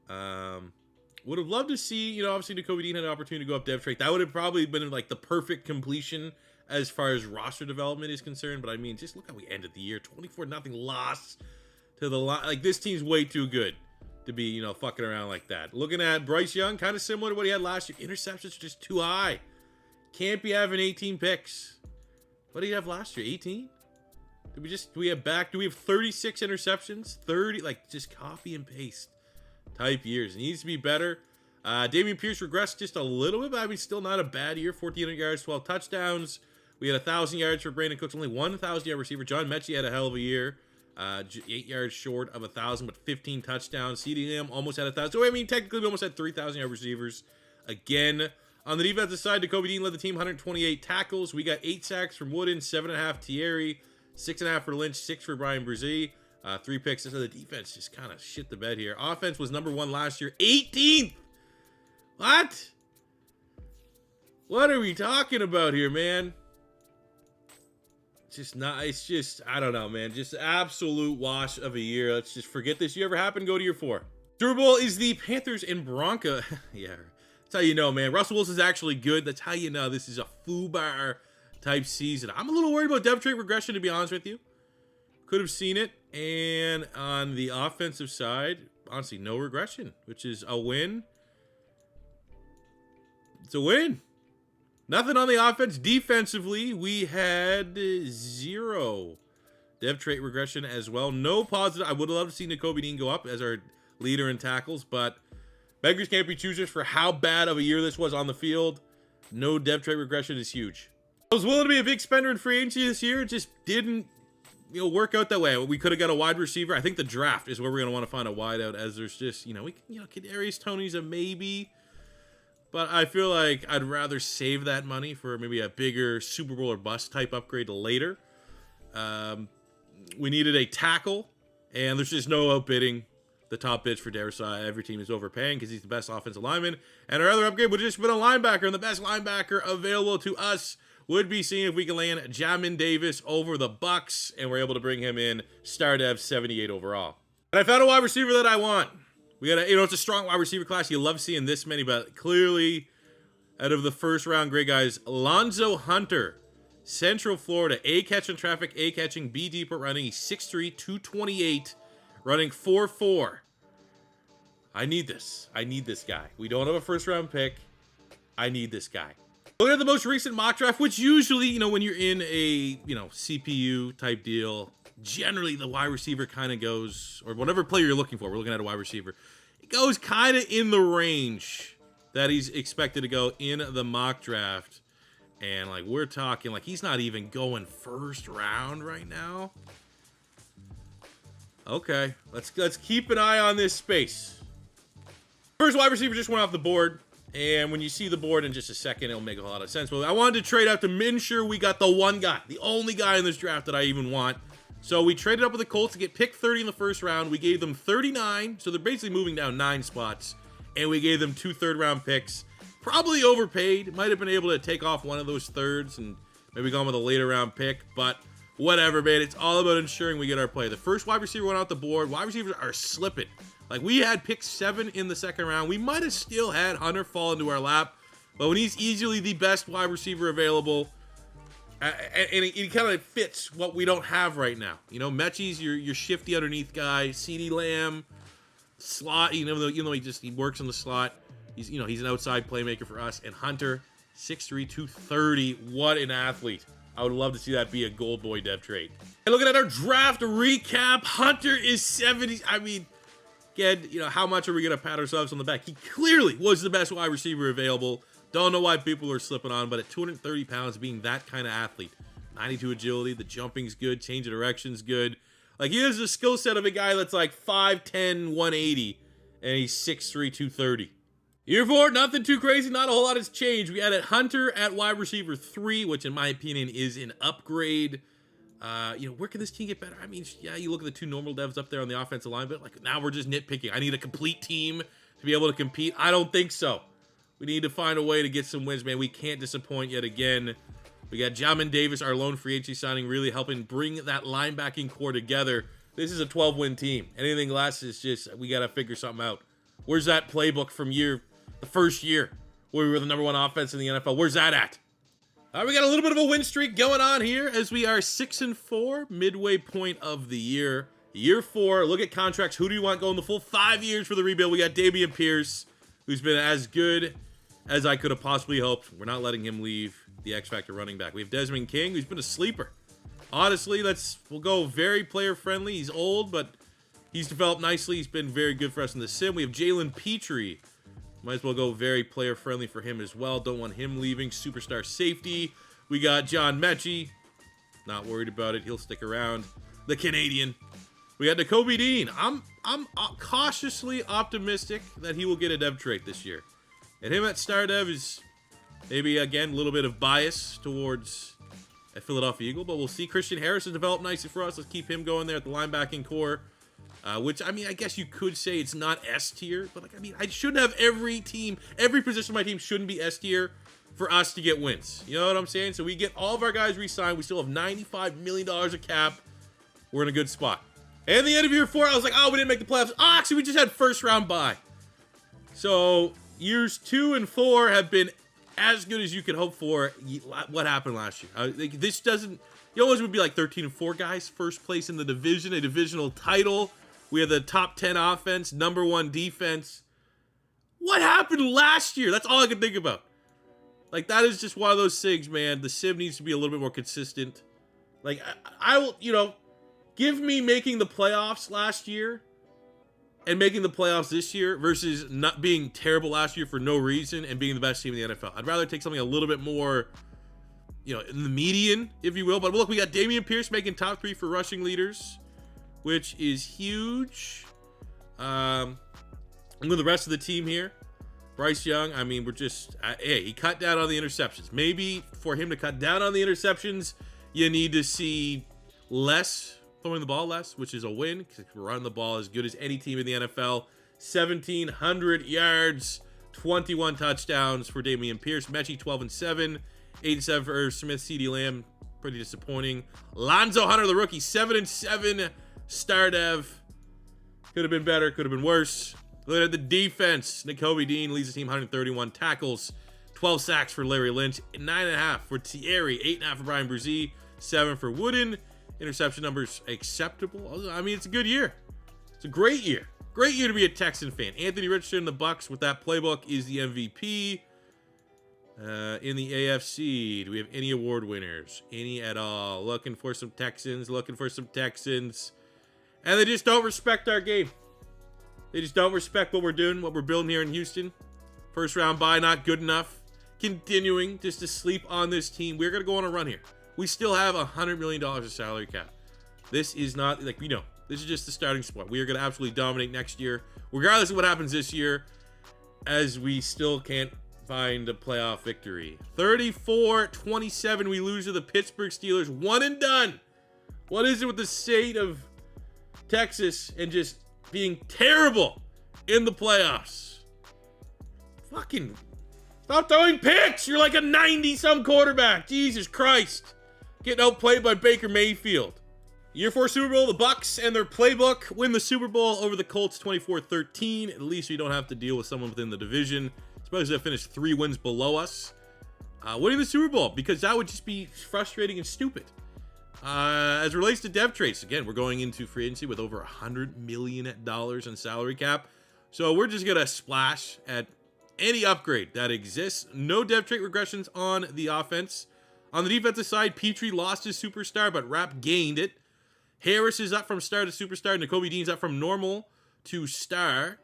S1: Would have loved to see, obviously Nakobe Dean had an opportunity to go up dev trait. That would have probably been like the perfect completion as far as roster development is concerned. But I mean, just look how we ended the year. 24-0 loss to the line. Like, this team's way too good to be, fucking around like that. Looking at Bryce Young, kind of similar to what he had last year. Interceptions are just too high. Can't be having 18 picks. What did he have last year? 18? Do we have 36 interceptions? 30, just copy and paste type years. It needs to be better. Dameon Pierce regressed just a little bit, but I mean, still not a bad year. 1,400 yards, 12 touchdowns. We had 1,000 yards for Brandon Cooks, only 1,000-yard receiver. John Mechie had a hell of a year. 8 yards short of 1,000, but 15 touchdowns. CeeDee Lamb almost had 1,000. So, I mean, technically, we almost had 3,000-yard receivers again. On the defensive side, Nakobe Dean led the team, 128 tackles. We got 8 sacks from Wooden, 7.5 Thierry, 6.5 for Lynch, 6 for Brian Brzee, 3 picks. So the defense just kind of shit the bed here. Offense was number 1 last year, 18th. What? What are we talking about here, man? It's just, I don't know, man. Just absolute wash of a year. Let's just forget this year ever happened. Go to year 4. Super Bowl is the Panthers and Broncos. Yeah, that's how you know, man. Russell Wilson's actually good. That's how you know this is a FUBAR type season. I'm a little worried about dev trait regression, to be honest with you. Could have seen it. And on the offensive side, honestly, no regression, which is a win. It's a win. Nothing on the offense. Defensively, we had 0 dev trait regression as well. No positive. I would have loved to see Nakobe Dean go up as our leader in tackles, but beggars can't be choosers for how bad of a year this was on the field. no dev trait regression is huge. I was willing to be a big spender in free agency this year. It just didn't, work out that way. We could have got a wide receiver. I think the draft is where we're going to want to find a wide out, as there's just, Kadarius Toney's a maybe. But I feel like I'd rather save that money for maybe a bigger Super Bowl or bust type upgrade later. We needed a tackle, and there's just no outbidding the top bids for Darius. Every team is overpaying because he's the best offensive lineman. And our other upgrade would have just been a linebacker, and the best linebacker available to us would be seeing if we can land Jamin Davis over the Bucks, and we're able to bring him in, star dev 78 overall. And I found a wide receiver that I want. We got it's a strong wide receiver class. You love seeing this many, but clearly out of the first round great guys, Alonzo Hunter, Central Florida, A catching traffic, A catching, B deep at running. He's 6'3", 228, running 4.4. I need this. I need this guy. We don't have a first round pick. I need this guy. Look at the most recent mock draft, which usually, when you're in a, CPU type deal, generally the wide receiver kind of goes, or whatever player you're looking for, we're looking at a wide receiver, it goes kind of in the range that he's expected to go in the mock draft. And we're talking he's not even going first round right now. Okay, let's keep an eye on this space. First wide receiver just went off the board. And when you see the board in just a second, it'll make a lot of sense. But I wanted to trade out to ensure we got the one guy, the only guy in this draft that I even want. So we traded up with the Colts to get pick 30 in the first round. We gave them 39, so they're basically moving down 9 spots. And we gave them 2 third-round picks. Probably overpaid. Might have been able to take off one of those thirds and maybe gone with a later-round pick. But whatever, man. It's all about ensuring we get our play. The first wide receiver went out the board. Wide receivers are slipping. We had pick 7 in the second round. We might have still had Hunter fall into our lap. But when he's easily the best wide receiver available, and he kind of fits what we don't have right now. Mechie's your shifty underneath guy. CeeDee Lamb, slot, even though he works in the slot. He's an outside playmaker for us. And Hunter, 6'3", 230. What an athlete. I would love to see that be a gold boy dev trade. And looking at our draft recap, Hunter is 70. Again, how much are we going to pat ourselves on the back? He clearly was the best wide receiver available. Don't know why people are slipping on, but at 230 pounds, being that kind of athlete, 92 agility, the jumping's good, change of direction's good. He has the skill set of a guy that's 5'10", 180, and he's 6'3", 230. Year 4, nothing too crazy, not a whole lot has changed. We added Hunter at wide receiver 3, which in my opinion is an upgrade. Where can this team get better? You look at the 2 normal devs up there on the offensive line, but now we're just nitpicking. I need a complete team to be able to compete. I don't think so. We need to find a way to get some wins, man. We can't disappoint yet again. We got Jamin Davis, our lone free agency signing, really helping bring that linebacking core together. This is a 12-win team. Anything less is just, we got to figure something out. Where's that playbook from the first year where we were the #1 offense in the NFL? Where's that at? We got a little bit of a win streak going on here as we are 6-4, midway point of the year. Year 4, look at contracts. Who do you want going the full 5 years for the rebuild? We got Dameon Pierce, who's been as good as I could have possibly hoped. We're not letting him leave, the X-Factor running back. We have Desmond King, who's been a sleeper. Honestly, we'll go very player-friendly. He's old, but he's developed nicely. He's been very good for us in the sim. We have Jalen Petrie. Might as well go very player-friendly for him as well. Don't want him leaving. Superstar safety. We got John Mechie. Not worried about it. He'll stick around. The Canadian. We got Nakobe Dean. I'm cautiously optimistic that he will get a dev trait this year. And him at star dev is maybe, again, a little bit of bias towards a Philadelphia Eagle. But we'll see. Christian Harris has developed nicely for us. Let's keep him going there at the linebacking core. Which, I guess you could say it's not S tier, but I should have every position of my team shouldn't be S tier for us to get wins. You know what I'm saying? So we get all of our guys re-signed. We still have $95 million of cap. We're in a good spot. And the end of year 4, I was like, we didn't make the playoffs. Actually, we just had first round bye. So years 2 and 4 have been as good as you could hope for. What happened last year? This doesn't, you always would be 13-4 guys, first place in the division, a divisional title. We had the top 10 offense, #1 defense. What happened last year? That's all I can think about. That is just one of those things, man. The sim needs to be a little bit more consistent. I will, give me making the playoffs last year and making the playoffs this year versus not being terrible last year for no reason and being the best team in the NFL. I'd rather take something a little bit more, you know, in the median, if you will. But look, we got Dameon Pierce making top 3 for rushing leaders, which is huge. I'm with the rest of the team here. Bryce Young, I mean, we're just, hey, he cut down on the interceptions. Maybe for him to cut down on the interceptions, you need to see less, throwing the ball less, which is a win, because we're running the ball as good as any team in the NFL. 1,700 yards, 21 touchdowns for Dameon Pierce. Mechie, 12-7, 8-7 for Irv Smith. CeeDee Lamb, pretty disappointing. Lonzo Hunter, the rookie, 7-7. Star Dev, could have been better, could have been worse. Look at the defense. Nakobe Dean leads the team, 131 tackles, 12 sacks for Larry Lynch, 9.5 for Thierry, 8.5 for Brian Brzee, 7 for Wooden. Interception numbers acceptable. I mean, it's a good year. It's a great year. Great year to be a Texan fan. Anthony Richardson, the Bucks with that playbook, is the MVP. In the AFC, do we have any award winners? Any at all? Looking for some Texans. And they just don't respect our game. They just don't respect what we're doing, what we're building here in Houston. First round bye, not good enough. Continuing just to sleep on this team. We're going to go on a run here. We still have $100 million of salary cap. This is not, like, this is just the starting spot. We are going to absolutely dominate next year, regardless of what happens this year, as we still can't find a playoff victory. 34-27, we lose to the Pittsburgh Steelers. One and done. What is it with the state of Texas and just being terrible in the playoffs? Fucking stop throwing picks. You're like a 90-some quarterback. Jesus Christ. Getting outplayed by Baker Mayfield. Year 4 Super Bowl, the Bucks and their playbook win the Super Bowl over the Colts 24-13. At least we don't have to deal with someone within the division, especially if they finished 3 wins below us. Winning the Super Bowl, because that would just be frustrating and stupid. As it relates to dev traits, again, we're going into free agency with over $100 million in salary cap. So we're just going to splash at any upgrade that exists. No dev trait regressions on the offense. On the defensive side, Petrie lost his superstar, but Rapp gained it. Harris is up from star to superstar. Nakobe Dean's up from normal to star.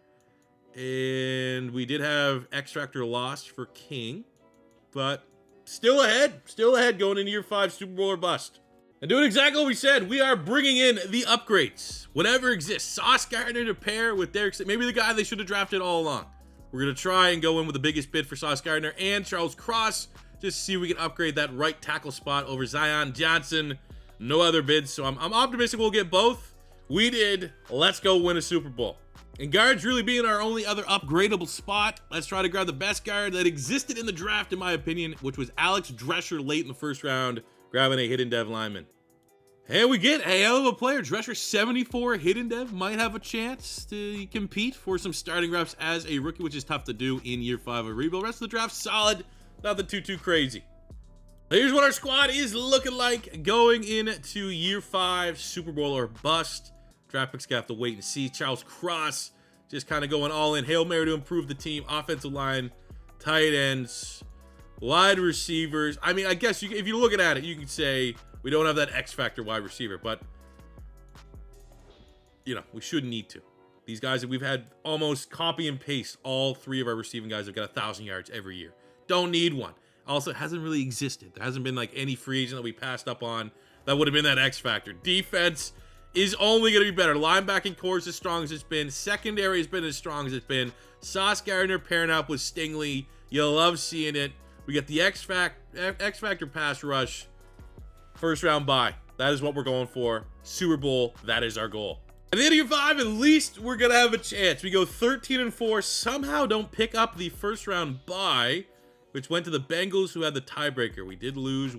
S1: And we did have X Factor lost for King. But still ahead going into year 5, Super Bowl or bust. And doing exactly what we said, we are bringing in the upgrades. Whatever exists. Sauce Gardner to pair with Derek, maybe the guy they should have drafted all along. We're going to try and go in with the biggest bid for Sauce Gardner and Charles Cross, just to see if we can upgrade that right tackle spot over Zion Johnson. No other bids, so I'm optimistic we'll get both. We did. Let's go win a Super Bowl. And guards really being our only other upgradable spot. Let's try to grab the best guard that existed in the draft, in my opinion, which was Alex Drescher late in the first round, grabbing a hidden dev lineman. And we get a hell of a player. Drescher, 74 hidden dev, might have a chance to compete for some starting reps as a rookie, which is tough to do in year 5 of rebuild. Rest of the draft, solid. Nothing too crazy. Here's what our squad is looking like going into year 5, Super Bowl or bust. Draft picks gonna have to wait and see. Charles Cross just kind of going all in. Hail Mary to improve the team. Offensive line, tight ends, wide receivers. I mean, I guess if you're looking at it, you can say we don't have that X Factor wide receiver, but we shouldn't need to. These guys that we've had almost copy and paste, all 3 of our receiving guys have got 1,000 yards every year. Don't need one. Also, it hasn't really existed. There hasn't been like any free agent that we passed up on that would have been that X Factor. Defense is only going to be better. Linebacking core is as strong as it's been. Secondary has been as strong as it's been. Sauce Gardner pairing up with Stingley. You love seeing it. We got the X Factor pass rush. First round bye. That is what we're going for. Super Bowl, that is our goal. At the end of year 5, at least we're going to have a chance. We go 13-4. Somehow don't pick up the first round bye, which went to the Bengals, who had the tiebreaker. We did lose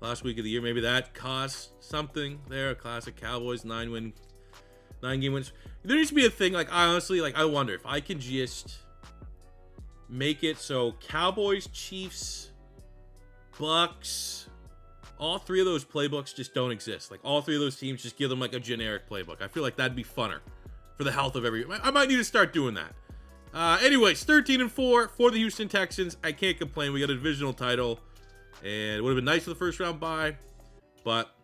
S1: last week of the year. Maybe that cost something there. A classic Cowboys 9 game wins. There needs to be a thing, like, honestly, like, I wonder if I can just make it so Cowboys, Chiefs, Bucks, all 3 of those playbooks just don't exist. Like, all 3 of those teams, just give them like a generic playbook. I feel like that'd be funner for the health of every. I might need to start doing that. Anyways, 13-4 for the Houston Texans. I can't complain. We got a divisional title, and it would have been nice for the first round bye, but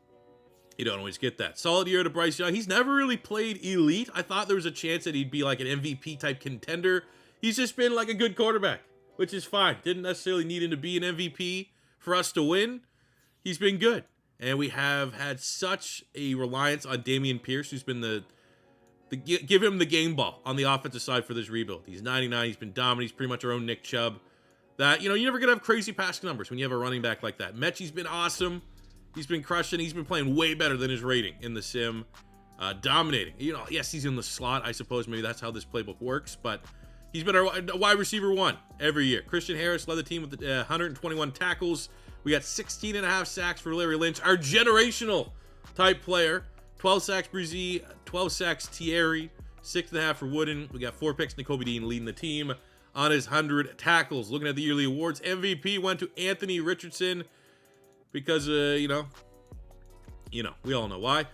S1: You don't always get that. Solid year to Bryce Young. He's never really played elite. I thought there was a chance that he'd be like an MVP type contender. He's just been like a good quarterback, which is fine. Didn't necessarily need him to be an MVP for us to win. He's been good. And we have had such a reliance on Dameon Pierce, who's been give him the game ball on the offensive side for this rebuild. He's 99. He's been dominant. He's pretty much our own Nick Chubb. That, you're never going to have crazy passing numbers when you have a running back like that. Mechie's been awesome. He's been crushing. He's been playing way better than his rating in the sim. Dominating. Yes, he's in the slot. I suppose maybe that's how this playbook works. But he's been our wide receiver 1 every year. Christian Harris led the team with 121 tackles. We got 16.5 sacks for Larry Lynch, our generational type player. 12 sacks Brizzy, 12 sacks Thierry, 6.5 for Wooden. We got 4 picks. N'Kobe Dean leading the team on his 100 tackles. Looking at the yearly awards, MVP went to Anthony Richardson. Because, we all know why.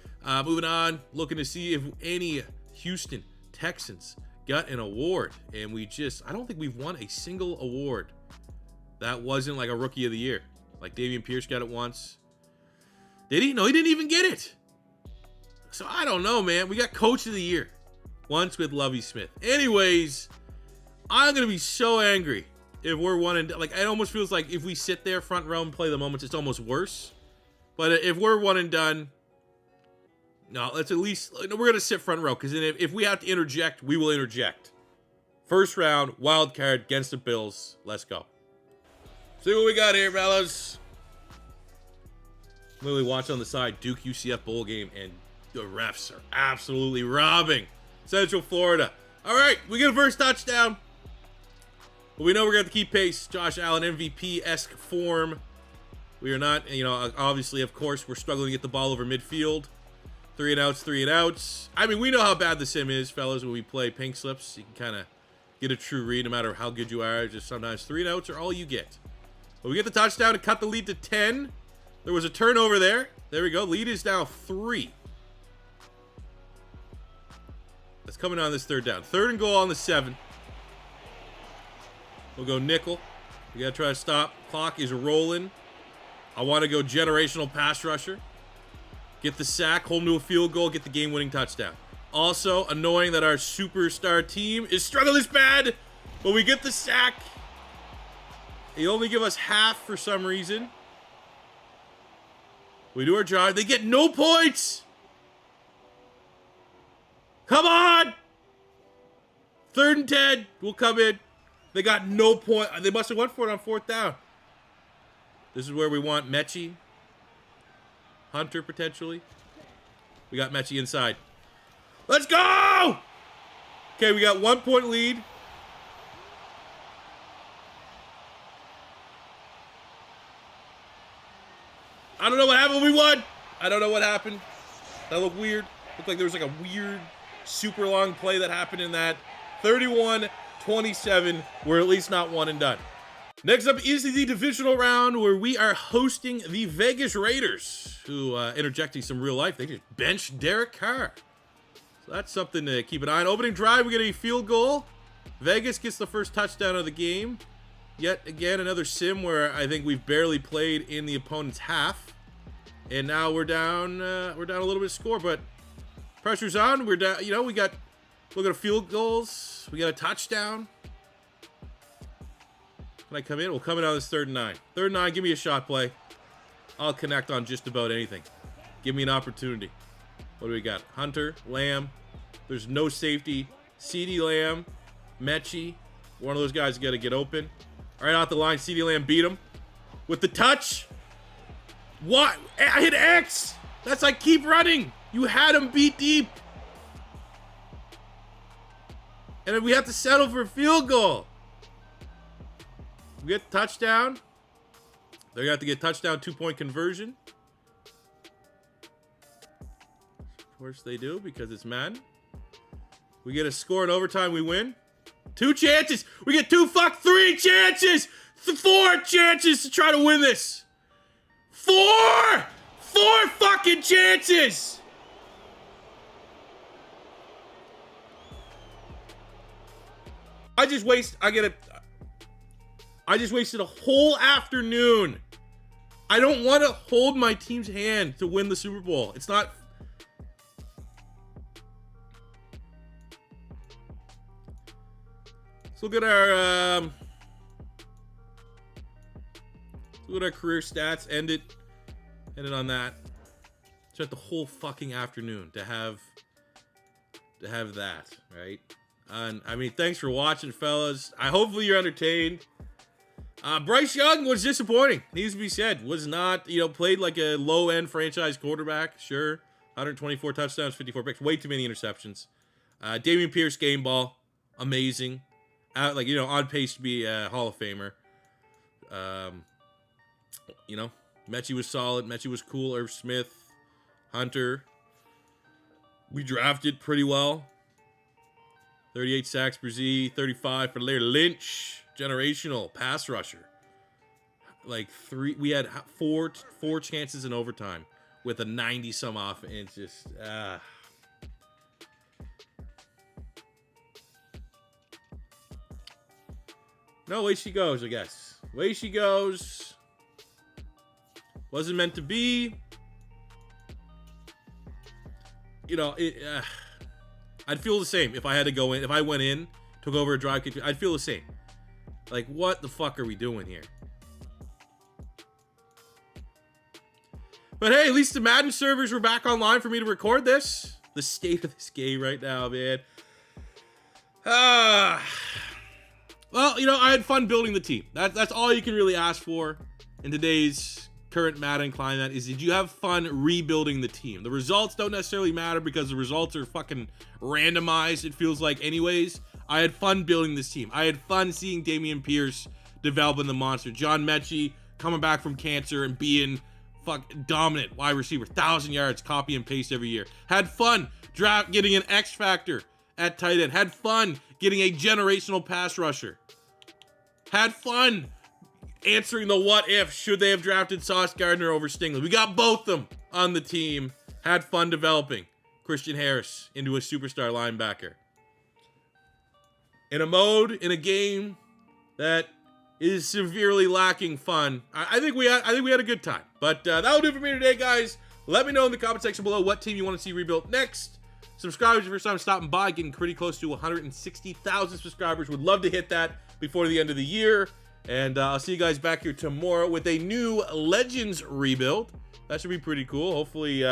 S1: Moving on, looking to see if any Houston Texans got an award. And I don't think we've won a single award that wasn't like a Rookie of the Year. Like Dameon Pierce got it once. Did he? No, he didn't even get it. So I don't know, man. We got Coach of the Year once with Lovie Smith. Anyways, I'm going to be so angry if we're one and like, it almost feels like if we sit there front row and play the moments, it's almost worse. But if we're one and done, no, let's at least, we're going to sit front row, because if we have to interject, we will interject. First round, wild card against the Bills. Let's go. See what we got here, fellas. Literally watch on the side, Duke UCF bowl game, and the refs are absolutely robbing Central Florida. All right, we get a first touchdown. But we know we're going to have to keep pace. Josh Allen, MVP-esque form. We are not, obviously, of course, we're struggling to get the ball over midfield. 3 and outs, 3 and outs. I mean, we know how bad the sim is, fellas, when we play pink slips. You can kind of get a true read no matter how good you are. Just sometimes 3 and outs are all you get. But we get the touchdown to cut the lead to 10. There was a turnover there. There we go. Lead is now 3. That's coming on this third down. 3rd and goal on the 7. We'll go nickel. We got to try to stop. Clock is rolling. I want to go generational pass rusher. Get the sack, hold him to a field goal, get the game-winning touchdown. Also, annoying that our superstar team is struggling this bad, but we get the sack. They only give us half for some reason. We do our job. They get no points. Come on. 3rd and 10. We'll come in. They got no point. They must have went for it on 4th down. This is where we want Mechie. Hunter, potentially. We got Mechie inside. Let's go! Okay, we got 1 point lead. I don't know what happened. We won. I don't know what happened. That looked weird. Looked like there was like a weird, super long play that happened in that. 31-27. We're at least not one and done. Next up is the divisional round, where we are hosting the Vegas Raiders, who, interjecting some real life, they just benched Derek Carr. So that's something to keep an eye on. Opening drive, we get a field goal. Vegas gets the first touchdown of the game. Yet again, another sim where I think we've barely played in the opponent's half. And now we're down a little bit of score, but pressure's on. We're down, we got, look at field goals. We got a touchdown. Can I come in? We'll come in on this 3rd and 9. 3rd and 9, give me a shot play. I'll connect on just about anything. Give me an opportunity. What do we got? Hunter, Lamb. There's no safety. CeeDee Lamb, Mechie. One of those guys got to get open. All right, off the line, CeeDee Lamb beat him. With the touch. What? I hit X. That's like, keep running. You had him beat deep. And then we have to settle for a field goal. We get touchdown. They're going to have to get touchdown, 2-point conversion. Of course they do, because it's Madden. We get a score in overtime, we win. 2 chances. We get 3 chances. 4 chances to try to win this. 4 fucking chances. I just wasted a whole afternoon I don't want to hold my team's hand to win the Super Bowl. It's not. Let's look at our career stats. End it on that. Spent the whole fucking afternoon to have that, right? And I mean, thanks for watching, fellas. Hopefully you're entertained. Bryce Young was disappointing. Needs to be said. Was not, played like a low-end franchise quarterback. Sure, 124 touchdowns, 54 picks. Way too many interceptions. Dameon Pierce game ball, amazing. On pace to be a Hall of Famer. Mechie was solid. Mechie was cool. Irv Smith, Hunter. We drafted pretty well. 38 sacks per Z, 35 for Larry Lynch. Generational pass rusher. We had four chances in overtime with a 90-some offense. Just no, way she goes, I guess. Way she goes. Wasn't meant to be. I'd feel the same if I had to go in. If I went in, took over a drive kick, I'd feel the same. Like, what the fuck are we doing here? But hey, at least the Madden servers were back online for me to record this. The state of this game right now, man. Well, I had fun building the team. That's all you can really ask for in today's current Madden climate, is did you have fun rebuilding the team? The results don't necessarily matter because the results are fucking randomized, it feels like, anyways. I had fun building this team. I had fun seeing Dameon Pierce developing the monster. John Mechie coming back from cancer and being dominant wide receiver. 1,000 yards, copy and paste every year. Had fun getting an X factor at tight end. Had fun getting a generational pass rusher. Had fun answering the what if, should they have drafted Sauce Gardner over Stingley. We got both of them on the team. Had fun developing Christian Harris into a superstar linebacker. In a game that is severely lacking fun, I think we had a good time. But that'll do it for me today, guys. Let me know in the comment section below what team you want to see rebuilt next. Subscribe if it's your first time stopping by. Getting pretty close to 160,000 subscribers. Would love to hit that before the end of the year. And I'll see you guys back here tomorrow with a new Legends rebuild. That should be pretty cool. Hopefully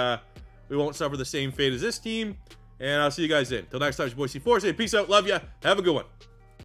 S1: we won't suffer the same fate as this team. And I'll see you guys then. Till next time, it's your boy C4. Say peace out. Love ya. Have a good one.